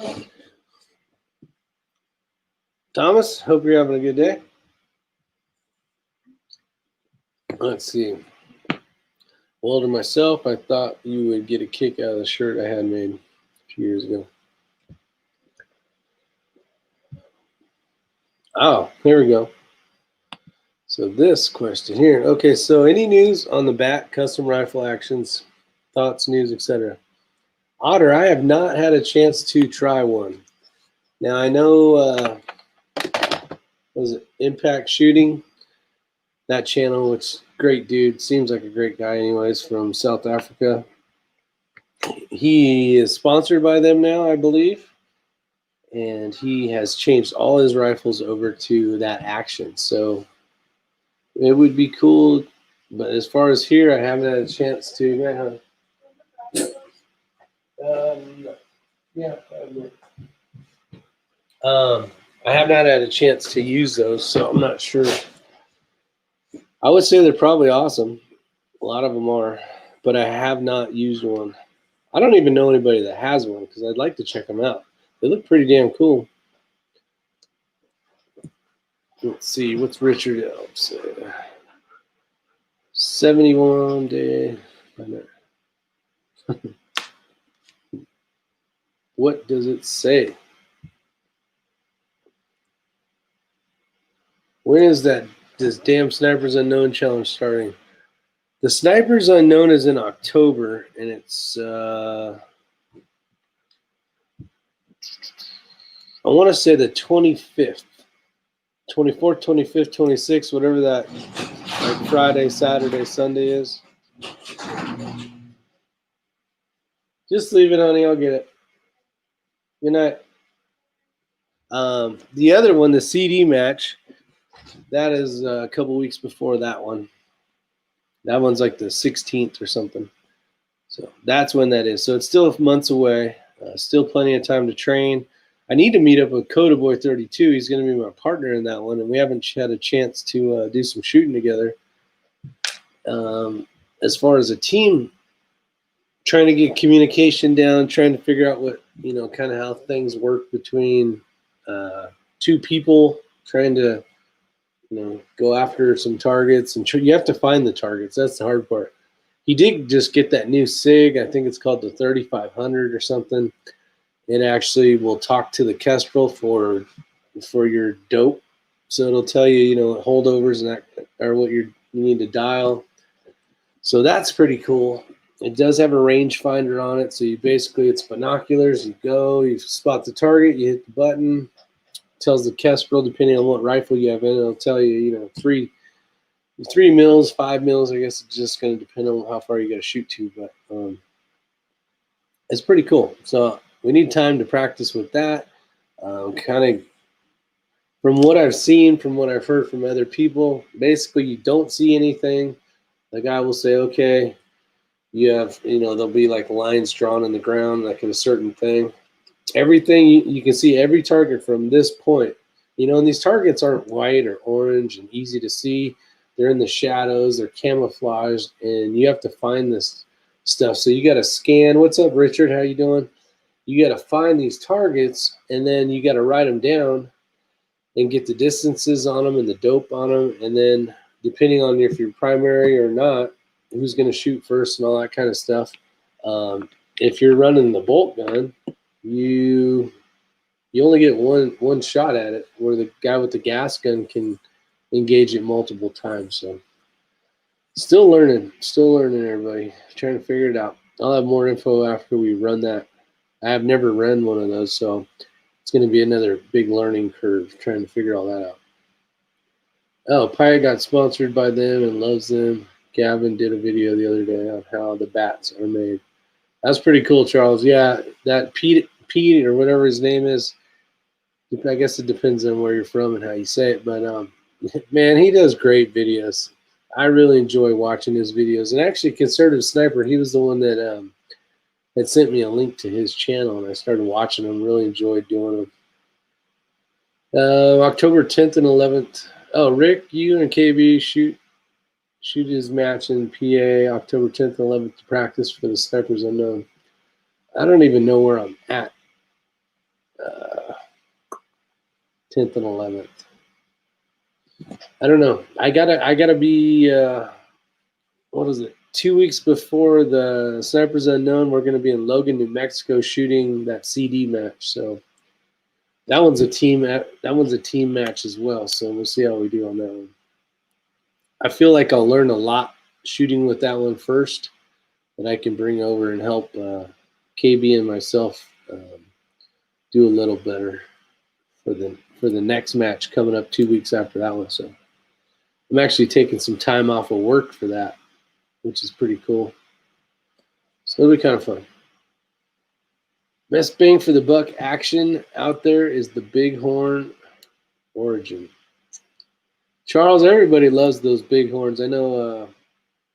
Thomas, hope you're having a good day. Let's see. Well, to myself, I thought you would get a kick out of the shirt I had made a few years ago. Oh, here we go. So this question here. Okay, so any news on the bat, custom rifle actions, thoughts, news, etc.? Otter, I have not had a chance to try one. Now I know, was it Impact Shooting? That channel, which great dude, seems like a great guy anyways, from South Africa. He is sponsored by them now, I believe. And he has changed all his rifles over to that action. So it would be cool. But as far as here, I haven't had a chance to. I have not had a chance to use those, so I'm not sure. I would say they're probably awesome. A lot of them are, but I have not used one. I don't even know anybody that has one because I'd like to check them out. They look pretty damn cool. Let's see, what's Richard Elp say? 71 day. What does it say? When is this damn Snipers Unknown challenge starting? The Snipers Unknown is in October, and it's I want to say the 25th, 24th, 25th, 26th, whatever that like Friday, Saturday, Sunday is. Just leave it, honey. I'll get it. Good night. The other one, the CD match, that is a couple weeks before that one. That one's like the 16th or something. So that's when that is. So it's still months away. Still plenty of time to train. I need to meet up with Coda Boy 32. He's going to be my partner in that one, and we haven't had a chance to do some shooting together. As far as a team, trying to get communication down, trying to figure out what, kind of how things work between two people, trying to, go after some targets. And you have to find the targets. That's the hard part. He did just get that new SIG. I think it's called the 3500 or something. It actually will talk to the Kestrel for your dope. So it'll tell you, holdovers and that are what you need to dial. So that's pretty cool. It does have a rangefinder on it. So it's binoculars. You spot the target, you hit the button. It tells the Kestrel, depending on what rifle you have in it, it'll tell you, 3 mils, 5 mils. I guess it's just going to depend on how far you got to shoot to. But it's pretty cool. So we need time to practice with that. Kind of from what I've seen, from what I've heard from other people, basically you don't see anything. The guy will say, okay, you have, there'll be like lines drawn in the ground, like in a certain thing. Everything, you can see every target from this point. And these targets aren't white or orange and easy to see. They're in the shadows, they're camouflaged, and you have to find this stuff. So you got to scan. What's up, Richard? How you doing? You got to find these targets, and then you got to write them down and get the distances on them and the dope on them. And then depending on if you're primary or not, who's going to shoot first and all that kind of stuff. If you're running the bolt gun, you only get one shot at it, where the guy with the gas gun can engage it multiple times. So still learning, everybody. Trying to figure it out. I'll have more info after we run that. I have never run one of those, so it's going to be another big learning curve trying to figure all that out. Oh, Pi got sponsored by them and loves them. Gavin did a video the other day on how the bats are made. That's pretty cool, Charles. Yeah, that Pete or whatever his name is, I guess it depends on where you're from and how you say it, but man, he does great videos. I really enjoy watching his videos. And actually, Conservative Sniper, he was the one that had sent me a link to his channel, and I started watching him. Really enjoyed doing them. October 10th and 11th. Oh, Rick, you and KB shoot his match in PA October 10th and 11th to practice for the Snipers Unknown. I don't even know where I'm at. 10th and 11th. I don't know. I gotta be. What is it? 2 weeks before the Snipers Unknown, we're gonna be in Logan, New Mexico, shooting that CD match. So that one's a team. That one's a team match as well. So we'll see how we do on that one. I feel like I'll learn a lot shooting with that one first, that I can bring over and help KB and myself do a little better for the next match coming up 2 weeks after that one. So I'm actually taking some time off of work for that, which is pretty cool. So it'll be kind of fun. Best bang for the buck action out there is the Bighorn Origin. Charles, everybody loves those Bighorns. I know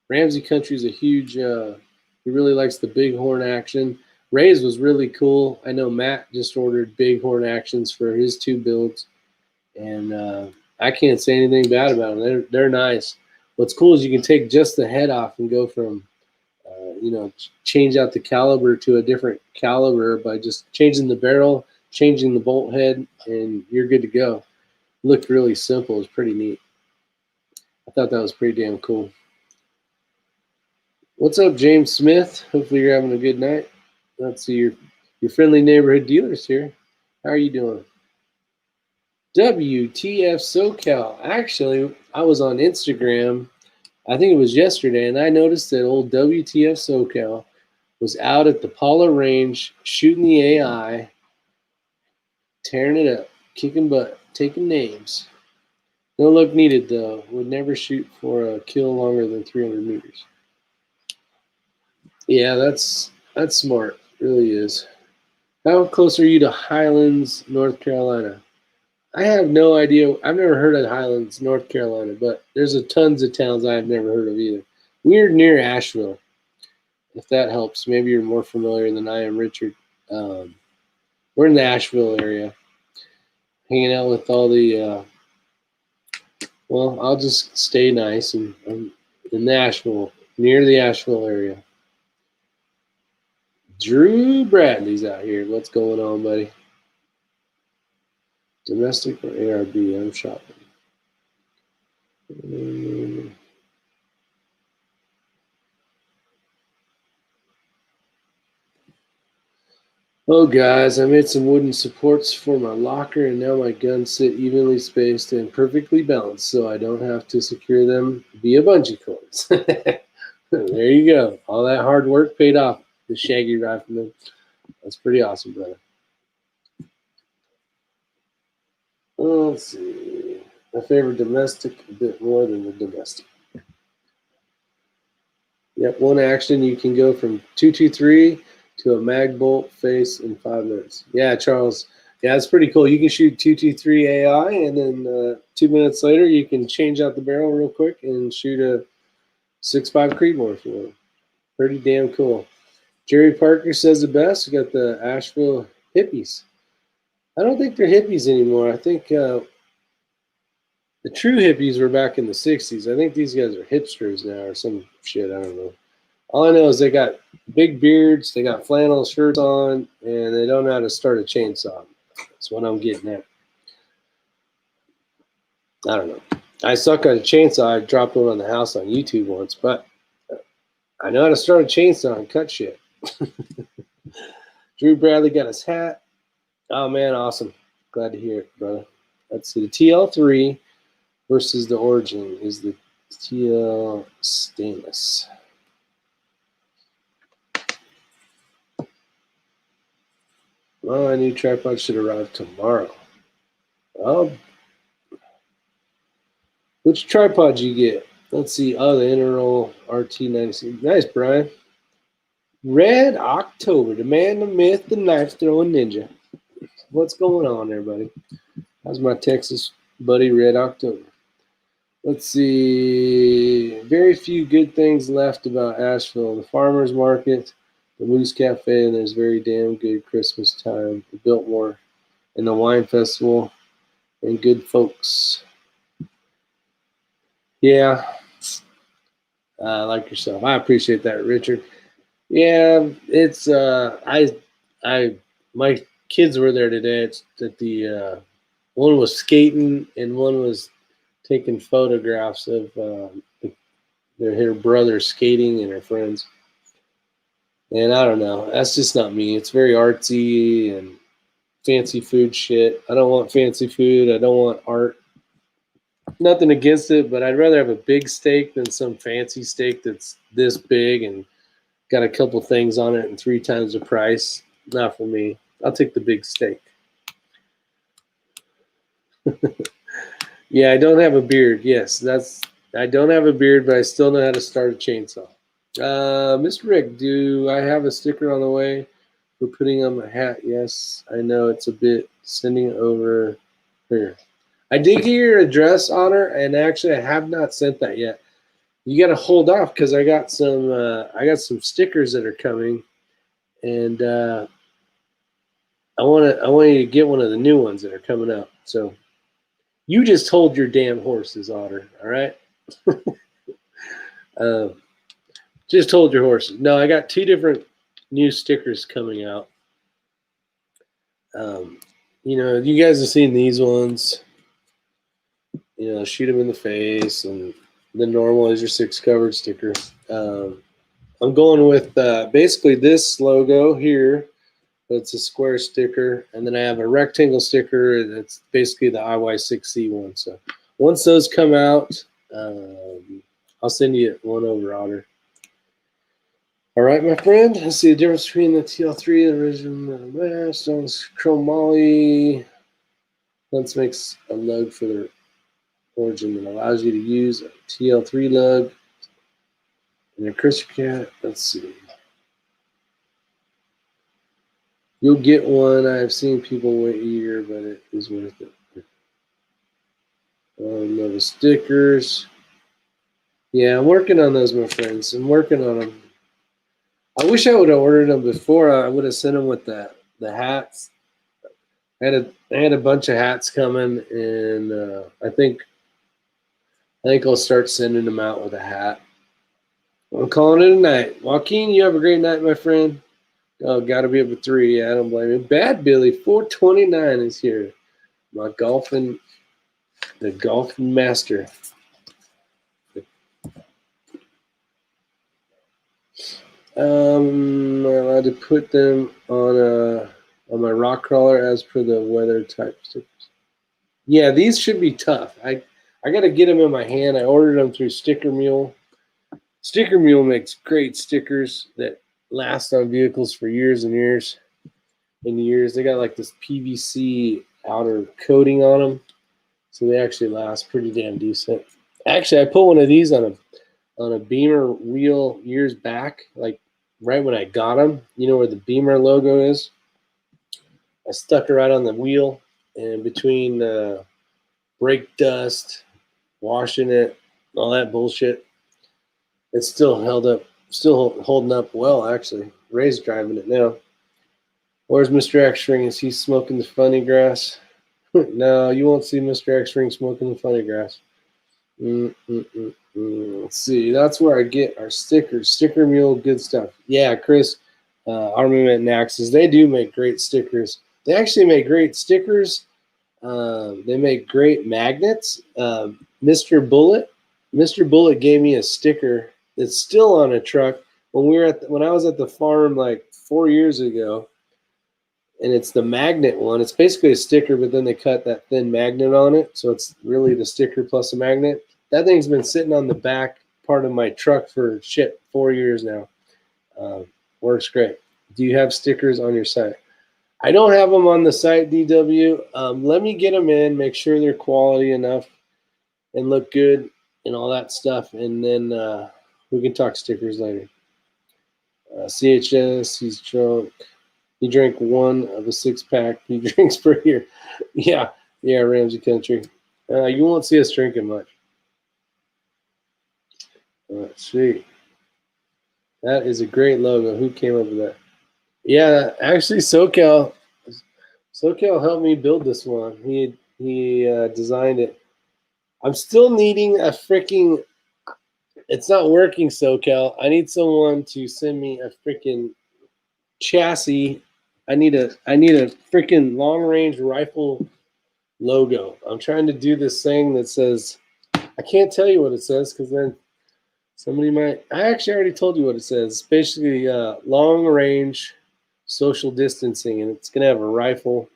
Ramsey Country's a huge, he really likes the Bighorn action. Ray's was really cool. I know Matt just ordered Bighorn actions for his 2 builds, and I can't say anything bad about them. They're nice. What's cool is you can take just the head off and go from, change out the caliber to a different caliber by just changing the barrel, changing the bolt head, and you're good to go. Looked really simple. It's pretty neat. I thought that was pretty damn cool. What's up, James Smith? Hopefully you're having a good night. Let's see, your friendly neighborhood dealers here. How are you doing? WTF SoCal. Actually, I was on Instagram, I think it was yesterday, and I noticed that old WTF SoCal was out at the Paula Range shooting the AI, tearing it up, kicking butt, taking names. No look needed, though. Would never shoot for a kill longer than 300 meters. Yeah, that's smart. It really is. How close are you to Highlands, North Carolina? I have no idea. I've never heard of Highlands, North Carolina, but there's tons of towns I have never heard of either. We're near Asheville. if that helps. Maybe you're more familiar than I am, Richard. We're in the Asheville area, hanging out with all the. Well, I'll just stay nice and in Nashville, near the Asheville area. Drew Bradley's out here. What's going on, buddy? Domestic or ARB? I'm shopping. Oh, guys, I made some wooden supports for my locker, and now my guns sit evenly spaced and perfectly balanced, so I don't have to secure them via bungee cords. There you go. All that hard work paid off. The Shaggy Rifleman. That's pretty awesome, brother. Let's see. I favor domestic a bit more than the domestic. Yep, one action you can go from 223 to a mag bolt face in 5 minutes. Yeah, Charles. Yeah, it's pretty cool. You can shoot 223 AI, and then 2 minutes later, you can change out the barrel real quick and shoot a 6.5 Creedmoor if you want. Pretty damn cool. Jerry Parker says the best. We got the Asheville hippies. I don't think they're hippies anymore. I think the true hippies were back in the 60s. I think these guys are hipsters now or some shit. I don't know. All I know is they got big beards, they got flannel shirts on, and they don't know how to start a chainsaw. That's what I'm getting at. I don't know. I suck at a chainsaw. I dropped one on the house on YouTube once, but I know how to start a chainsaw and cut shit. Drew Bradley got his hat. Oh, man, awesome. Glad to hear it, brother. Let's see. The TL3 versus the Origin is the TL stainless. Well, my new tripod should arrive tomorrow. Which tripod you get? Let's see. Oh, the Interroll RT96. Nice, Brian. Red October, the man, the myth, the knife throwing ninja. What's going on there, buddy? How's my Texas buddy, Red October? Let's see. Very few good things left about Asheville. The farmers market, the Moose Cafe, and there's very damn good Christmas time. The Biltmore and the wine festival and good folks. Yeah. Like yourself. I appreciate that, Richard. Yeah, it's my kids were there today. It's that the one was skating and one was taking photographs of her brother skating and her friends. And I don't know. That's just not me. It's very artsy and fancy food shit. I don't want fancy food. I don't want art. Nothing against it, but I'd rather have a big steak than some fancy steak that's this big and got a couple things on it and 3 times the price. Not for me. I'll take the big steak. Yeah, I don't have a beard. Yes, I don't have a beard, but I still know how to start a chainsaw. Mr. Rick, do I have a sticker on the way for putting on my hat? Yes, I know it's a bit sending it over here. I did get your address, Honor, and actually I have not sent that yet. You got to hold off because I got some stickers that are coming, and I want you to get one of the new ones that are coming out. So you just hold your damn horses, Otter. All right. Just hold your horses. No, I got 2 different new stickers coming out. You guys have seen these ones. Shoot them in the face, and the normal is your 6 covered sticker. I'm going with basically this logo here. It's a square sticker, and then I have a rectangle sticker that's basically the IY6C one. So once those come out, I'll send you one over, Otter. All right, my friend. Let's see the difference between the TL3 and the original Stone's chromoly. Lens makes a lug for the Origin that allows you to use a TL3 lug and a Crystal Cat. Let's see. You'll get one. I've seen people wait a year, but it is worth it. The stickers. Yeah, I'm working on those, my friends. I'm working on them. I wish I would have ordered them before. I would have sent them with the hats. I had a bunch of hats coming, and I think I'll start sending them out with a hat. I'm calling it a night. Joaquin, you have a great night, my friend. Oh, got to be up at 3. Yeah, I don't blame you. Bad Billy 429 is here. My golfing, the golfing master. I'm allowed to put them on my rock crawler as per the weather type stickers. Yeah, these should be tough. I got to get them in my hand. I ordered them through Sticker Mule. Sticker Mule makes great stickers that last on vehicles for years and years and years. They got like this PVC outer coating on them, so they actually last pretty damn decent. Actually, I put one of these on a Beamer wheel years back, like right when I got them. You know where the Beamer logo is? I stuck it right on the wheel, and between brake dust, washing it, all that bullshit, it's still held up, still holding up well, actually. Ray's driving it now. Where's Mr. X-Ring? Is he smoking the funny grass? No, you won't see Mr. X-Ring smoking the funny grass. Let's see. That's where I get our stickers. Sticker Mule, good stuff. Yeah, Chris, Armament and Axes, they do make great stickers. They actually make great stickers. They make great magnets. Mr. Bullet gave me a sticker that's still on a truck when I was at the farm like 4 years ago, and it's the magnet one. It's basically a sticker, but then they cut that thin magnet on it, so it's really the sticker plus a magnet. That thing's been sitting on the back part of my truck for 4 years now. Works great. Do you have stickers on your site? I don't have them on the site, DW. Let me get them in, make sure they're quality enough and look good and all that stuff, and then we can talk stickers later. CHS, he's drunk. He drank 1 of a 6-pack he drinks per year. Yeah, Ramsey Country. You won't see us drinking much. Let's see. That is a great logo. Who came up with that? Yeah, actually, SoCal helped me build this one. He designed it. I'm still needing a freaking. It's not working, SoCal. I need someone to send me a freaking chassis. I need a freaking long range rifle logo. I'm trying to do this thing that says. I can't tell you what it says because then somebody might. I actually already told you what it says. It's basically long range social distancing, and it's gonna have a rifle.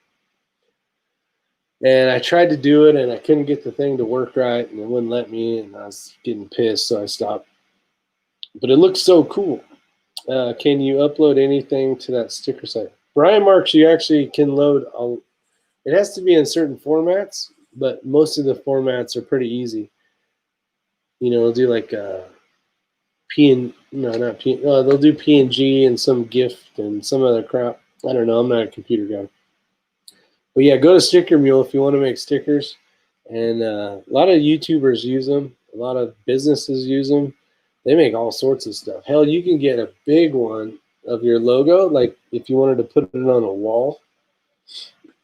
And I tried to do it, and I couldn't get the thing to work right, and it wouldn't let me, and I was getting pissed, so I stopped. But it looks so cool. Can you upload anything to that sticker site? Brian Marks, you actually can load. It has to be in certain formats, but most of the formats are pretty easy. You know, they'll do like they'll do PNG and some GIF and some other crap. I don't know. I'm not a computer guy. But yeah, go to Sticker Mule if you want to make stickers. And a lot of YouTubers use them. A lot of businesses use them. They make all sorts of stuff. Hell, you can get a big one of your logo, like if you wanted to put it on a wall.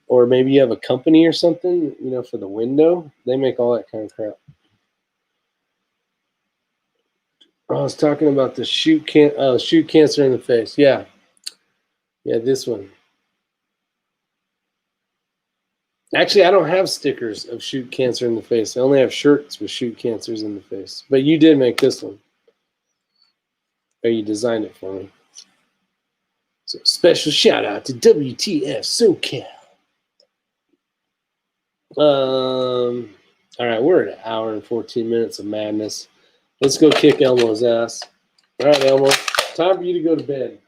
Or maybe you have a company or something, you know, for the window. They make all that kind of crap. I was talking about the shoot cancer in the face. Yeah, this one. Actually, I don't have stickers of shoot cancer in the face. I only have shirts with shoot cancers in the face. But you did make this one. Or you designed it for me. So special shout out to WTF SoCal. All right, we're at 1 hour and 14 minutes of madness. Let's go kick Elmo's ass. All right, Elmo, time for you to go to bed.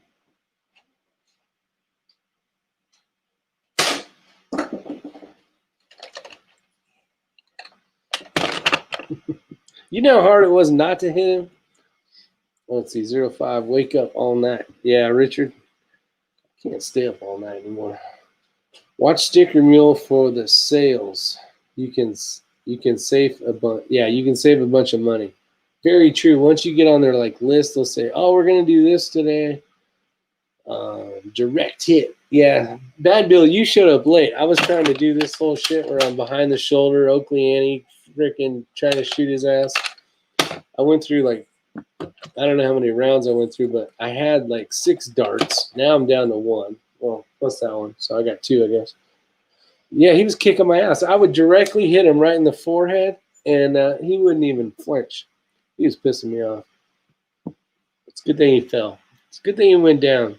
You know how hard it was not to hit him? Let's see, 05, wake up all night. Yeah, Richard, can't stay up all night anymore. Watch Sticker Mule for the sales. You can save a bunch. Yeah, you can save a bunch of money. Very true. Once you get on their like list, they'll say, "Oh, we're gonna do this today." Direct hit. Yeah, Bad Bill, you showed up late. I was trying to do this whole shit where I'm behind the shoulder, Oakley Annie, freaking trying to shoot his ass. I went through like, I don't know how many rounds I went through, but I had like 6 darts. Now I'm down to 1. Well, plus that one. So I got 2, I guess. Yeah, he was kicking my ass. I would directly hit him right in the forehead, and he wouldn't even flinch. He was pissing me off. It's a good thing he fell. It's a good thing he went down.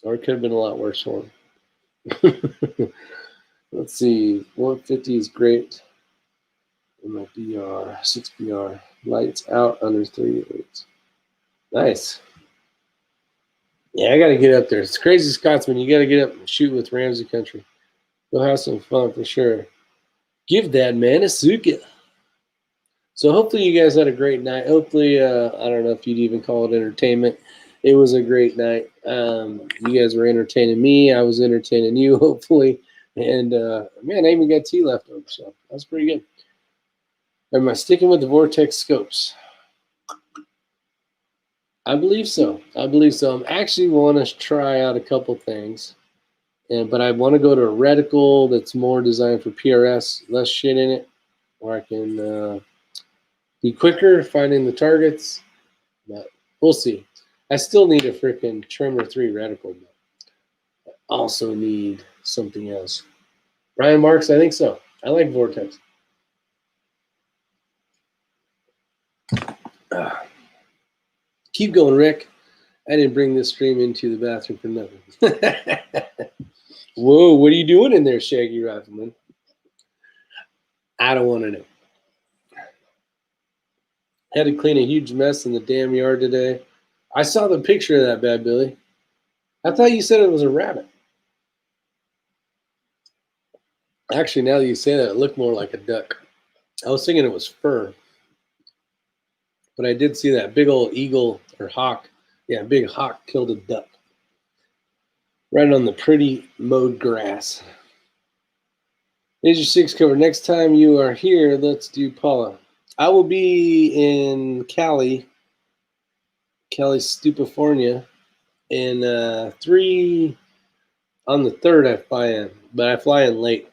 Or it could have been a lot worse for him. Let's see. 150 is great. My BR, 6 BR. Lights out under 38. Nice. Yeah, I got to get up there. It's crazy Scotsman. You got to get up and shoot with Ramsey Country. Go have some fun for sure. Give that man a suka. So hopefully you guys had a great night. Hopefully, I don't know if you'd even call it entertainment. It was a great night. You guys were entertaining me. I was entertaining you, hopefully. And, man, I even got tea left over, so that's pretty good. Am I sticking with the Vortex scopes? I believe so. I believe so. I'm actually want to try out a couple things. But I want to go to a reticle that's more designed for PRS, less shit in it, where I can be quicker finding the targets. But we'll see. I still need a freaking Trimmer 3 reticle, but I also need something else. Ryan Marks, I think so. I like Vortex. Keep going, Rick. I didn't bring this stream into the bathroom for nothing. Whoa, what are you doing in there, Shaggy Rifleman? I don't want to know. Had to clean a huge mess in the damn yard today. I saw the picture of that, Bad Billy. I thought you said it was a rabbit. Actually, now that you say that, it looked more like a duck. I was thinking it was fur. But I did see that big old eagle or hawk. Yeah, big hawk killed a duck. Right on the pretty mowed grass. Here's your 6 cover. Next time you are here, let's do Paula. I will be in Cali, Stupifornia, and 3 on the 3rd I fly in, but I fly in late.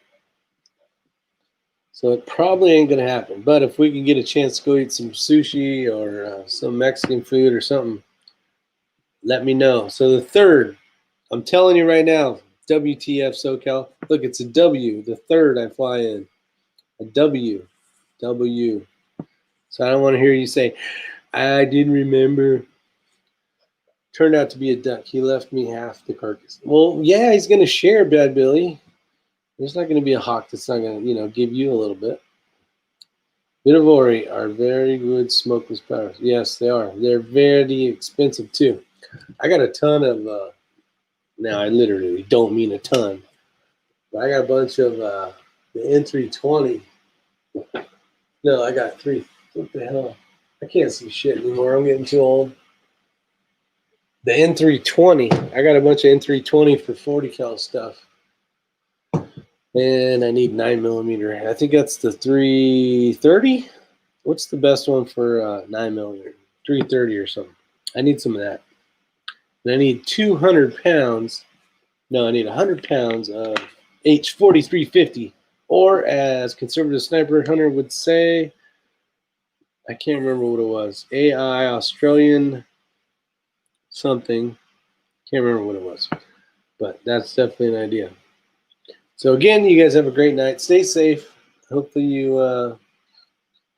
So it probably ain't going to happen. But if we can get a chance to go eat some sushi or some Mexican food or something, let me know. So the 3rd, I'm telling you right now, WTF SoCal. Look, it's a W. The 3rd I fly in. A W. W. So I don't want to hear you say, I didn't remember. Turned out to be a duck. He left me half the carcass. Well, yeah, he's going to share, Bad Billy. There's not going to be a hawk that's not going to, give you a little bit. Vinivori are very good smokeless powders. Yes, they are. They're very expensive, too. I got a ton of, now I literally don't mean a ton, but I got a bunch of the N320. No, I got 3. What the hell? I can't see shit anymore. I'm getting too old. The N320. I got a bunch of N320 for 40 cal stuff. And I need 9mm. I think that's the 330. What's the best one for 9mm? 330 or something. I need some of that. And I need 200 pounds. No, I need 100 pounds of H4350. Or as conservative sniper hunter would say, I can't remember what it was. AI Australian something. Can't remember what it was. But that's definitely an idea. So again, you guys have a great night. Stay safe. Hopefully you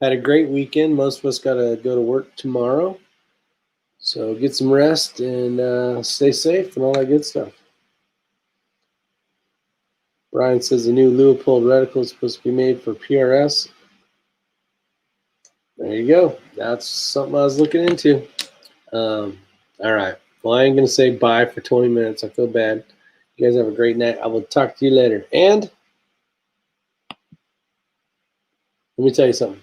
had a great weekend. Most of us got to go to work tomorrow. So get some rest and stay safe and all that good stuff. Brian says the new Leupold reticle is supposed to be made for PRS. There you go. That's something I was looking into. All right. Well, I ain't going to say bye for 20 minutes. I feel bad. You guys have a great night. I will talk to you later. And let me tell you something.